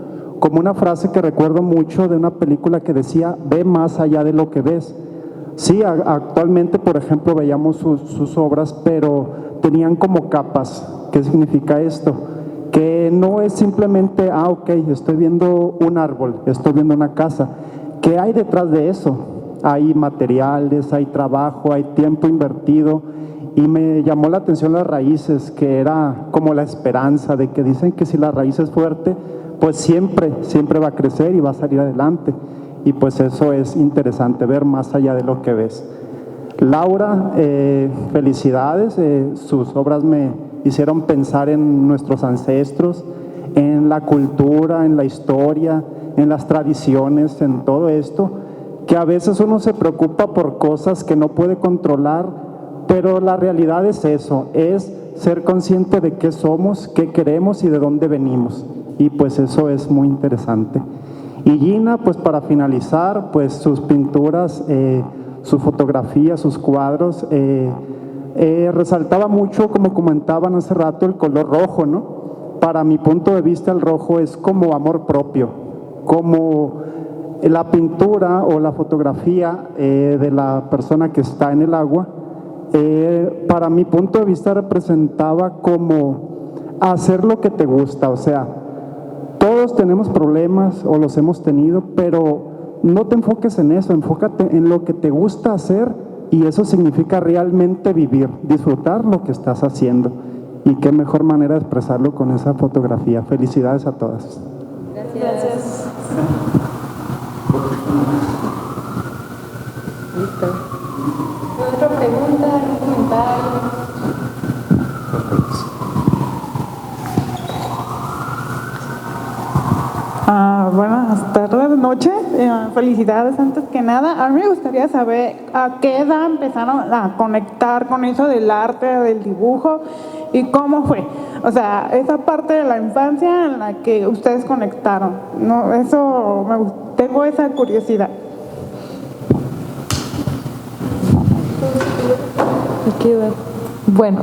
una frase que recuerdo mucho de una película que decía, ve más allá de lo que ves. Sí, actualmente, por ejemplo, veíamos sus obras, pero tenían como capas. ¿Qué significa esto? Que no es simplemente, ok, estoy viendo un árbol, estoy viendo una casa. ¿Qué hay detrás de eso? Hay materiales, hay trabajo, hay tiempo invertido. Y me llamó la atención las raíces, que era como la esperanza de que dicen que si la raíz es fuerte, pues siempre va a crecer y va a salir adelante. Y pues eso es interesante, ver más allá de lo que ves. Laura, felicidades, sus obras me hicieron pensar en nuestros ancestros, en la cultura, en la historia, en las tradiciones, en todo esto, que a veces uno se preocupa por cosas que no puede controlar, pero la realidad es eso, es ser consciente de qué somos, qué queremos y de dónde venimos. Y pues eso es muy interesante. Y Gina, pues para finalizar, pues sus pinturas, su fotografía, sus cuadros, resaltaba mucho, como comentaban hace rato, el color rojo, ¿no? Para mi punto de vista, el rojo es como amor propio, como la pintura o la fotografía de la persona que está en el agua, para mi punto de vista representaba como hacer lo que te gusta, o sea, todos tenemos problemas o los hemos tenido, pero no te enfoques en eso, enfócate en lo que te gusta hacer y eso significa realmente vivir, disfrutar lo que estás haciendo. Y qué mejor manera de expresarlo con esa fotografía. Felicidades a todas. Gracias. Listo. ¿Otra pregunta? ¿Algún comentario? Buenas tardes, noches. Felicidades antes que nada. A mí me gustaría saber a qué edad empezaron a conectar con eso del arte, del dibujo y cómo fue. O sea, esa parte de la infancia en la que ustedes conectaron. No, eso tengo esa curiosidad. ¿A qué edad? Bueno,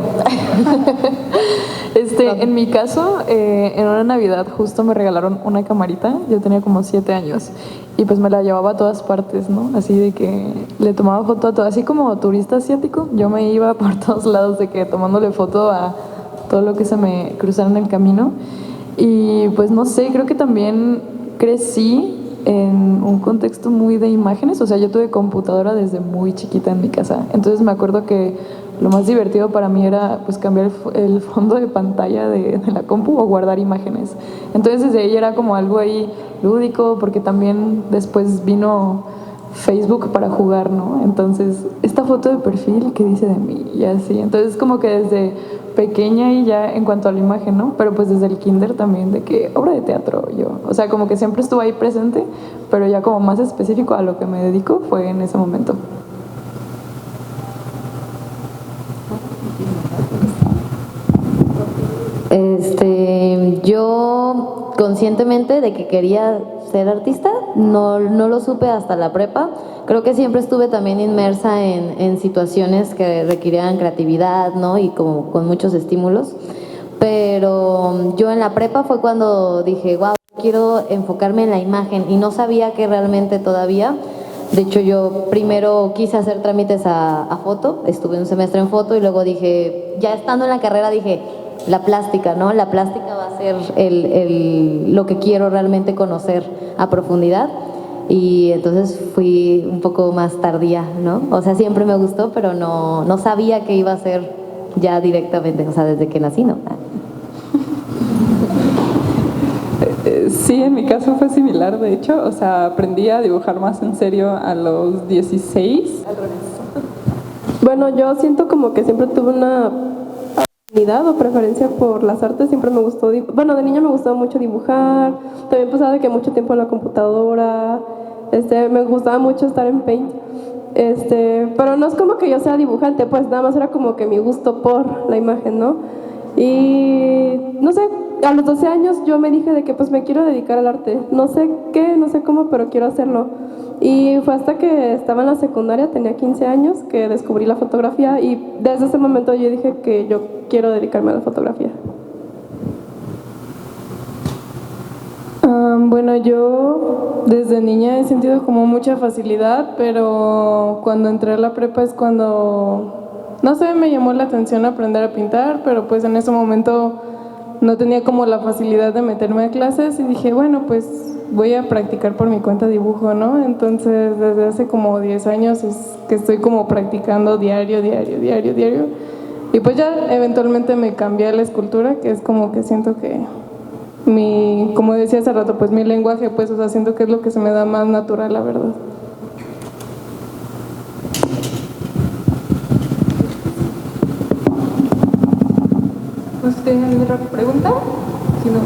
en mi caso, en una Navidad justo me regalaron una camarita, yo tenía como 7 años y pues me la llevaba a todas partes, ¿no? Así de que le tomaba foto a todo, así como turista asiático, yo me iba por todos lados de que tomándole foto a todo lo que se me cruzara en el camino y pues no sé, creo que también crecí en un contexto muy de imágenes, o sea, yo tuve computadora desde muy chiquita en mi casa, entonces me acuerdo que lo más divertido para mí era pues cambiar el fondo de pantalla de la compu o guardar imágenes. Entonces desde ahí era como algo ahí lúdico, porque también después vino Facebook para jugar, ¿no? Entonces, esta foto de perfil, ¿qué dice de mí? Y así. Entonces como que desde pequeña y ya en cuanto a la imagen, ¿no? Pero pues desde el kinder también, de que obra de teatro yo. O sea, como que siempre estuvo ahí presente, pero ya como más específico a lo que me dedico fue en ese momento. Yo conscientemente de que quería ser artista, no lo supe hasta la prepa. Creo que siempre estuve también inmersa en situaciones que requerían creatividad, ¿no? Y como con muchos estímulos. Pero yo en la prepa fue cuando dije, wow, quiero enfocarme en la imagen, y no sabía que realmente todavía. De hecho, yo primero quise hacer trámites a foto, estuve un semestre en foto, y luego dije, ya estando en la carrera, dije, la plástica, ¿no? La plástica va a ser lo que quiero realmente conocer a profundidad. Y entonces fui un poco más tardía, ¿no? O sea, siempre me gustó, pero no sabía que iba a ser ya directamente, o sea, desde que nací, ¿no? Sí, en mi caso fue similar, de hecho. O sea, aprendí a dibujar más en serio a los 16. Bueno, yo siento como que siempre tuve una afinidad o preferencia por las artes. Siempre me gustó, bueno, de niña me gustaba mucho dibujar. También pasaba de que mucho tiempo en la computadora. Me gustaba mucho estar en Paint. Pero no es como que yo sea dibujante, pues nada más era como que mi gusto por la imagen, ¿no? Y no sé, a los 12 años yo me dije de que pues me quiero dedicar al arte. No sé qué, no sé cómo, pero quiero hacerlo. Y fue hasta que estaba en la secundaria, tenía 15 años, que descubrí la fotografía, y desde ese momento yo dije que yo quiero dedicarme a la fotografía. Bueno, yo desde niña he sentido como mucha facilidad, pero cuando entré a la prepa es cuando, no sé, me llamó la atención aprender a pintar, pero pues en ese momento no tenía como la facilidad de meterme a clases, y dije, bueno, pues voy a practicar por mi cuenta dibujo, ¿no? Entonces desde hace como 10 años es que estoy como practicando diario, y pues ya eventualmente me cambié a la escultura, que es como que siento que como decía hace rato, pues mi lenguaje, pues, o sea, siento que es lo que se me da más natural, la verdad. ¿No sé si tienen alguna otra pregunta? Si no,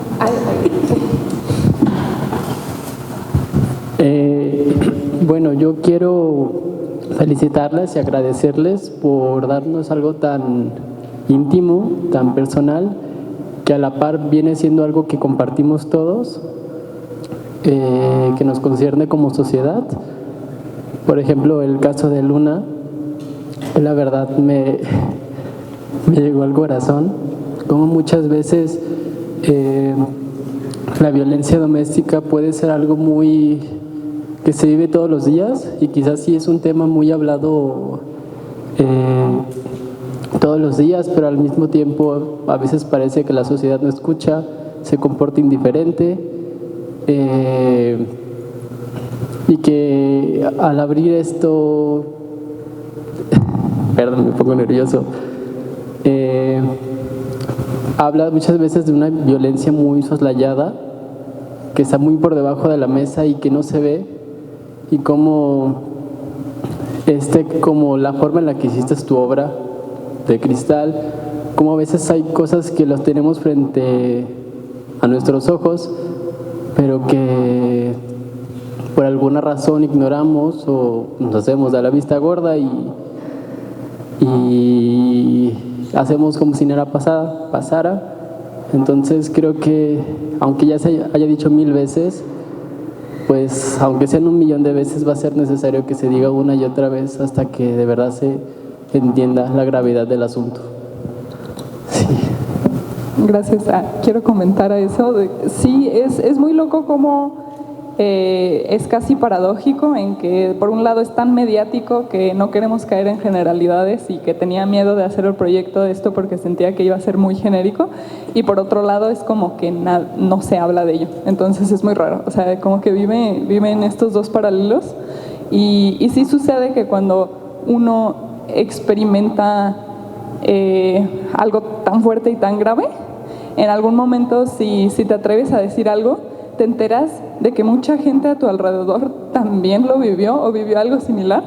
Bueno, yo quiero felicitarles y agradecerles por darnos algo tan íntimo, tan personal, que a la par viene siendo algo que compartimos todos, que nos concierne como sociedad. Por ejemplo, el caso de Luna, la verdad me llegó al corazón, como muchas veces la violencia doméstica puede ser algo muy que se vive todos los días, y quizás sí es un tema muy hablado todos los días, pero al mismo tiempo a veces parece que la sociedad no escucha, se comporta indiferente, y que al abrir esto, perdón, me pongo nervioso, habla muchas veces de una violencia muy soslayada, que está muy por debajo de la mesa y que no se ve, y como la forma en la que hiciste tu obra de cristal, como a veces hay cosas que las tenemos frente a nuestros ojos, pero que por alguna razón ignoramos o nos hacemos de la vista gorda y hacemos como si nada pasara. Entonces creo que, aunque ya se haya dicho 1000 veces, pues aunque sean 1.000.000 de veces, va a ser necesario que se diga una y otra vez hasta que de verdad se entienda la gravedad del asunto. Sí. Gracias. Quiero comentar a eso. Sí, es muy loco como es casi paradójico en que por un lado es tan mediático que no queremos caer en generalidades y que tenía miedo de hacer el proyecto de esto porque sentía que iba a ser muy genérico, y por otro lado es como que no se habla de ello. Entonces es muy raro, o sea, como que vive en estos dos paralelos, y sí sucede que cuando uno experimenta algo tan fuerte y tan grave, en algún momento si te atreves a decir algo, te enteras de que mucha gente a tu alrededor también lo vivió o vivió algo similar,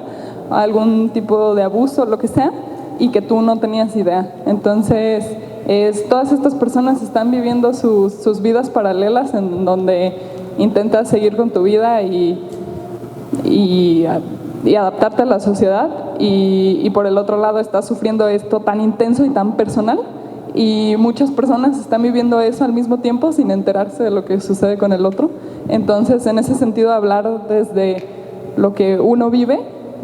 algún tipo de abuso, lo que sea, y que tú no tenías idea. Entonces, todas estas personas están viviendo sus vidas paralelas en donde intentas seguir con tu vida y adaptarte a la sociedad, y por el otro lado estás sufriendo esto tan intenso y tan personal, y muchas personas están viviendo eso al mismo tiempo sin enterarse de lo que sucede con el otro. Entonces, en ese sentido, hablar desde lo que uno vive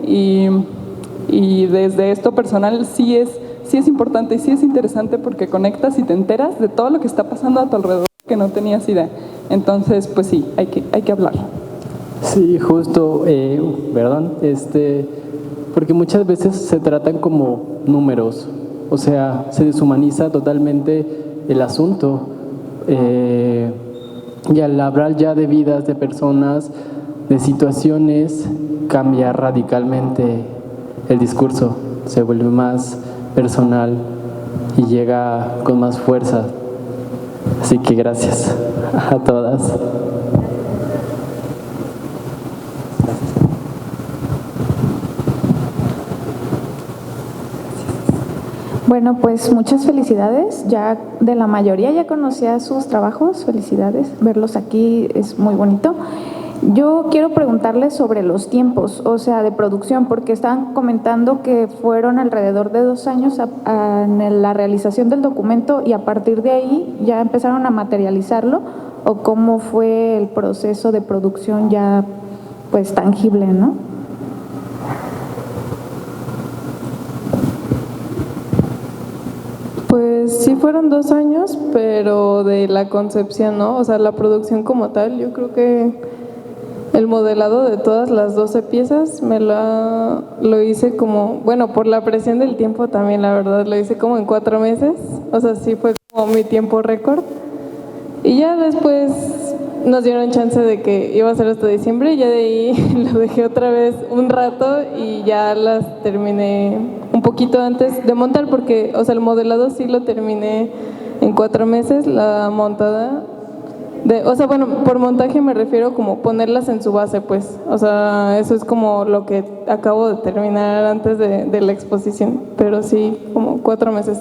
y desde esto personal sí es importante y sí es interesante porque conectas y te enteras de todo lo que está pasando a tu alrededor que no tenías idea. Entonces, pues sí, hay que hablar. Sí, justo, perdón, porque muchas veces se tratan como números, o sea, se deshumaniza totalmente el asunto. Y al hablar ya de vidas, de personas, de situaciones, cambia radicalmente el discurso, se vuelve más personal y llega con más fuerza. Así que gracias a todas. Bueno, pues muchas felicidades. Ya de la mayoría ya conocía sus trabajos. Felicidades. Verlos aquí es muy bonito. Yo quiero preguntarles sobre los tiempos, o sea, de producción, porque estaban comentando que fueron alrededor de 2 años en la realización del documento y a partir de ahí ya empezaron a materializarlo, o cómo fue el proceso de producción ya pues tangible, ¿no? Pues sí fueron 2 años, pero de la concepción, ¿no? O sea, la producción como tal, yo creo que el modelado de todas las 12 piezas lo hice como, bueno, por la presión del tiempo también, la verdad, lo hice como en 4 meses. O sea, sí fue como mi tiempo récord. Y ya después nos dieron chance de que iba a ser hasta diciembre, y ya de ahí lo dejé otra vez un rato y ya las terminé un poquito antes de montar, porque, o sea, el modelado sí lo terminé en 4 meses, la montada. O sea, bueno, por montaje me refiero como ponerlas en su base, pues. O sea, eso es como lo que acabo de terminar antes de la exposición, pero sí, como 4 meses.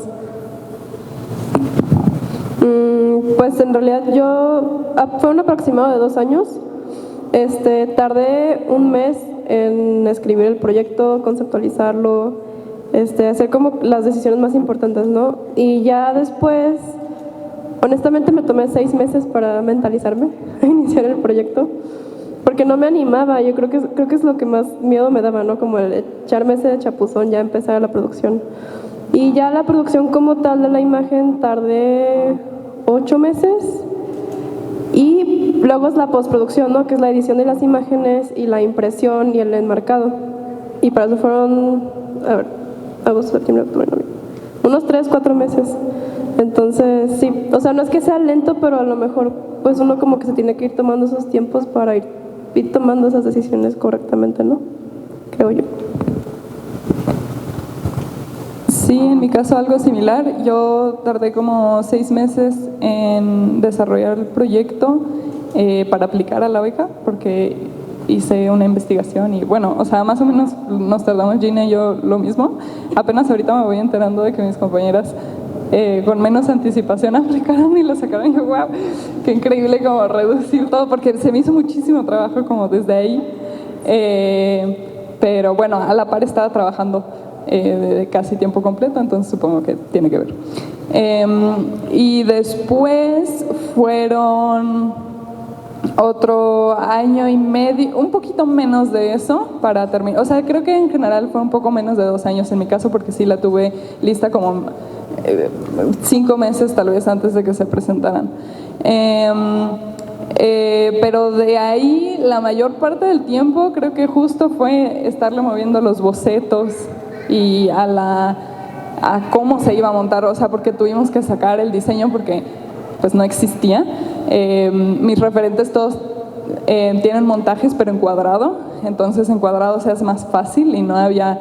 Pues en realidad fue un aproximado de 2 años. Tardé 1 mes en escribir el proyecto, conceptualizarlo, hacer como las decisiones más importantes, ¿no? Y ya después, honestamente me tomé 6 meses para mentalizarme, a iniciar el proyecto, porque no me animaba. Yo creo que es lo que más miedo me daba, ¿no? Como el echarme ese chapuzón, ya empezar la producción. Y ya la producción como tal de la imagen tardé 8 meses. Y luego es la postproducción, ¿no? Que es la edición de las imágenes y la impresión y el enmarcado. Y para eso fueron, agosto, septiembre, octubre, noviembre, unos 3-4 meses. Entonces, sí, o sea, no es que sea lento, pero a lo mejor pues uno como que se tiene que ir tomando esos tiempos para ir tomando esas decisiones correctamente, ¿no? Creo yo. Sí, en mi caso algo similar. Yo tardé como 6 meses en desarrollar el proyecto para aplicar a la beca, porque hice una investigación y bueno, o sea, más o menos nos tardamos Gina y yo lo mismo. Apenas ahorita me voy enterando de que mis compañeras con menos anticipación aplicaron y lo sacaron. Y yo, wow, qué increíble como reducir todo, porque se me hizo muchísimo trabajo como desde ahí. Pero bueno, a la par estaba trabajando de casi tiempo completo, entonces supongo que tiene que ver. Y después fueron otro año y medio, un poquito menos de eso para terminar. O sea, creo que en general fue un poco menos de 2 años en mi caso, porque sí la tuve lista como 5 meses tal vez antes de que se presentaran. Pero de ahí la mayor parte del tiempo creo que justo fue estarle moviendo los bocetos y a cómo se iba a montar, o sea, porque tuvimos que sacar el diseño porque pues no existía. Mis referentes todos tienen montajes pero en cuadrado, entonces en cuadrado se hace más fácil y no había,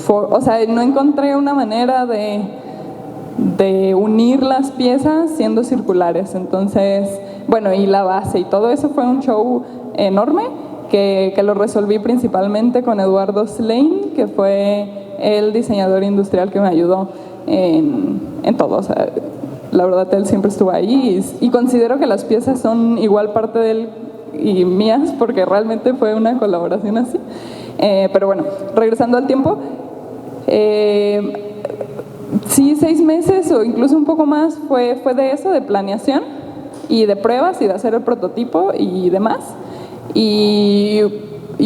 o sea, no encontré una manera de unir las piezas siendo circulares. Entonces, bueno, y la base y todo eso fue un show enorme que lo resolví principalmente con Eduardo Slane, que fue el diseñador industrial que me ayudó en todo. O sea, la verdad él siempre estuvo ahí y considero que las piezas son igual parte de él y mías, porque realmente fue una colaboración así. Sí, 6 meses o incluso un poco más fue de eso, de planeación y de pruebas y de hacer el prototipo y demás. Y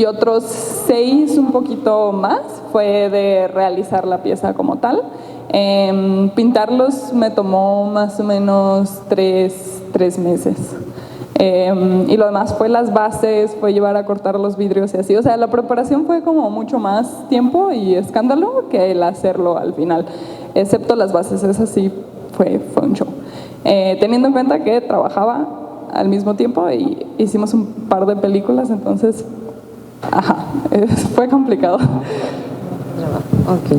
otros 6, un poquito más, fue de realizar la pieza como tal. Pintarlos me tomó más o menos 3 meses. Y lo demás fue las bases, fue llevar a cortar los vidrios y así. O sea, la preparación fue como mucho más tiempo y escándalo que el hacerlo al final. Excepto las bases, esas sí fue un show. Teniendo en cuenta que trabajaba al mismo tiempo y hicimos un par de películas, entonces, fue complicado. Ok.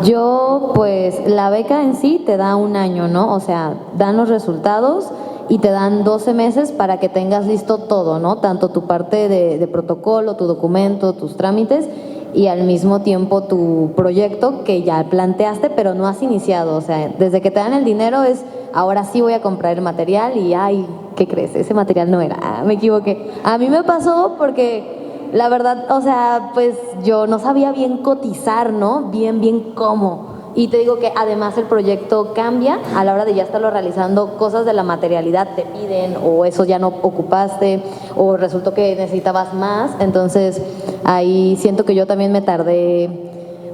Yo, pues, la beca en sí te da 1 año, ¿no? O sea, dan los resultados y te dan 12 meses para que tengas listo todo, ¿no? Tanto tu parte de protocolo, tu documento, tus trámites y al mismo tiempo tu proyecto que ya planteaste, pero no has iniciado. O sea, desde que te dan el dinero es, ahora sí voy a comprar el material y, ay, ¿qué crees? Ese material no era, me equivoqué. A mí me pasó porque la verdad, o sea, pues yo no sabía bien cotizar, ¿no? Bien cómo. Y te digo que además el proyecto cambia a la hora de ya estarlo realizando, cosas de la materialidad te piden o eso ya no ocupaste o resultó que necesitabas más. Entonces ahí siento que yo también me tardé,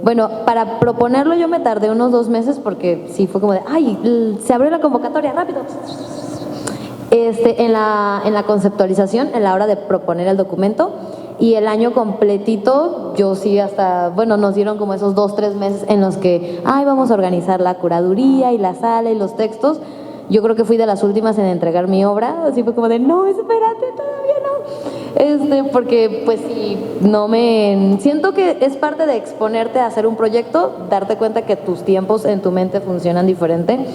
bueno, para proponerlo yo me tardé unos 2 meses porque sí fue como de, ay, se abrió la convocatoria, rápido. En la conceptualización, en la hora de proponer el documento. Y el año completito, yo sí hasta, bueno, nos dieron como esos 2-3 meses en los que, vamos a organizar la curaduría y la sala y los textos. Yo creo que fui de las últimas en entregar mi obra, así fue como de, no, espérate, todavía no. Porque pues sí, siento que es parte de exponerte a hacer un proyecto, darte cuenta que tus tiempos en tu mente funcionan diferente.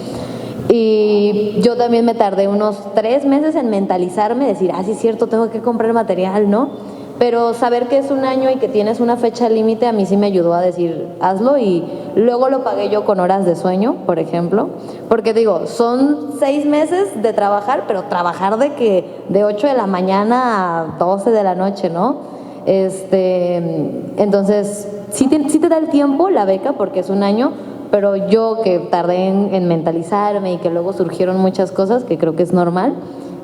Y yo también me tardé unos 3 meses en mentalizarme, decir, sí es cierto, tengo que comprar material, ¿no? Pero saber que es 1 año y que tienes una fecha límite a mí sí me ayudó a decir, hazlo, y luego lo pagué yo con horas de sueño, por ejemplo, porque digo, son 6 meses de trabajar, pero trabajar de 8 de la mañana a 12 de la noche, ¿no? Entonces, sí te da el tiempo la beca porque es 1 año, pero yo que tardé en mentalizarme y que luego surgieron muchas cosas, que creo que es normal,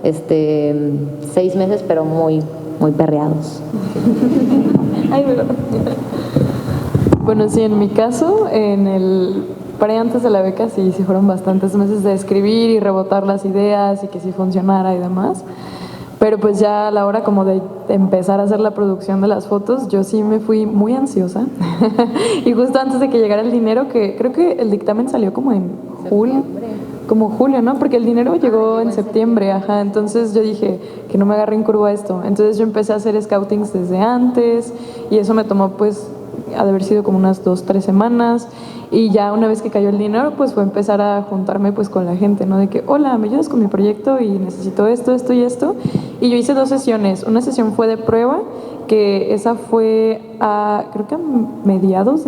6 meses, pero muy perreados. Bueno, sí, en mi caso, antes de la beca sí fueron bastantes meses de escribir y rebotar las ideas y que sí funcionara y demás. Pero pues ya a la hora como de empezar a hacer la producción de las fotos, yo sí me fui muy ansiosa. Y justo antes de que llegara el dinero, que creo que el dictamen salió como en julio, ¿no? Porque el dinero llegó en septiembre, entonces yo dije que no me agarré en curva esto. Entonces yo empecé a hacer scoutings desde antes y eso me tomó pues, ha de haber sido como unas 2-3 semanas, y ya una vez que cayó el dinero pues fue empezar a juntarme pues con la gente, ¿no? De que, hola, ¿me ayudas con mi proyecto? Y necesito esto y esto. Y yo hice 2 sesiones, una sesión fue de prueba, que esa fue creo que a mediados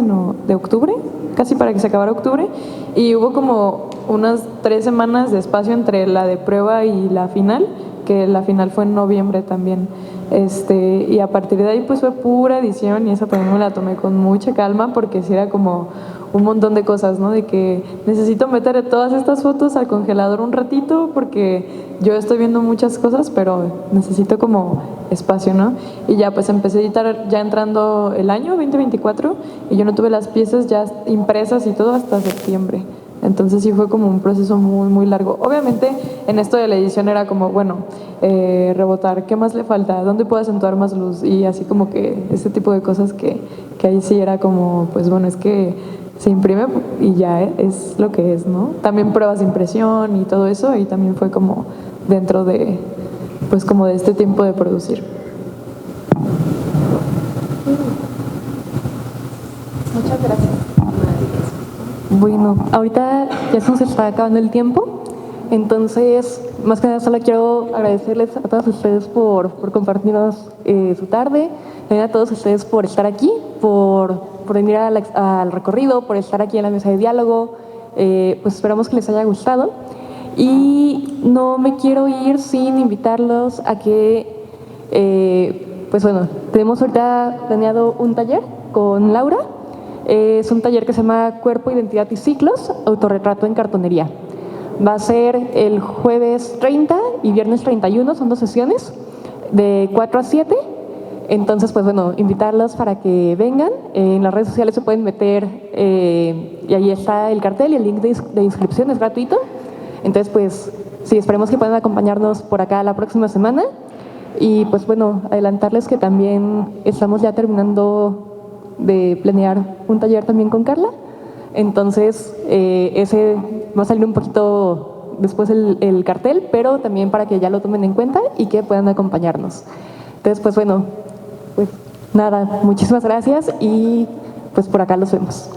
de octubre, casi para que se acabara octubre, y hubo como unas 3 semanas de espacio entre la de prueba y la final, que la final fue en noviembre también. Y a partir de ahí pues fue pura edición, y esa también me la tomé con mucha calma porque sí era como un montón de cosas, ¿no? De que necesito meter todas estas fotos al congelador un ratito porque yo estoy viendo muchas cosas, pero necesito como espacio, ¿no? Y ya pues empecé a editar ya entrando el año 2024 y yo no tuve las piezas ya impresas y todo hasta septiembre. Entonces sí fue como un proceso muy largo. Obviamente en esto de la edición era como, bueno, rebotar, ¿qué más le falta? ¿Dónde puedo acentuar más luz? Y así como que ese tipo de cosas que ahí sí era como, pues bueno, es que se imprime y ya es lo que es, ¿no? También pruebas de impresión y todo eso, y también fue como dentro de, pues como de este tiempo de producir. Muchas gracias. Bueno, ahorita ya se nos está acabando el tiempo, entonces más que nada solo quiero agradecerles a todos ustedes por compartirnos su tarde, también a todos ustedes por estar aquí, por venir al recorrido, por estar aquí en la mesa de diálogo. Pues esperamos que les haya gustado, y no me quiero ir sin invitarlos a que, pues bueno, tenemos ahorita planeado un taller con Laura. Es un taller que se llama Cuerpo, Identidad y Ciclos, autorretrato en cartonería. Va a ser el jueves 30 y viernes 31, son 2 sesiones, de 4 a 7. Entonces, pues bueno, invitarlos para que vengan. En las redes sociales se pueden meter y ahí está el cartel y el link de inscripción, es gratuito. Entonces, pues sí, esperemos que puedan acompañarnos por acá la próxima semana. Y pues bueno, adelantarles que también estamos ya terminando de planear un taller también con Carla. Entonces, ese va a salir un poquito después el cartel, pero también para que ya lo tomen en cuenta y que puedan acompañarnos. Entonces, pues bueno, pues nada, muchísimas gracias y pues por acá los vemos.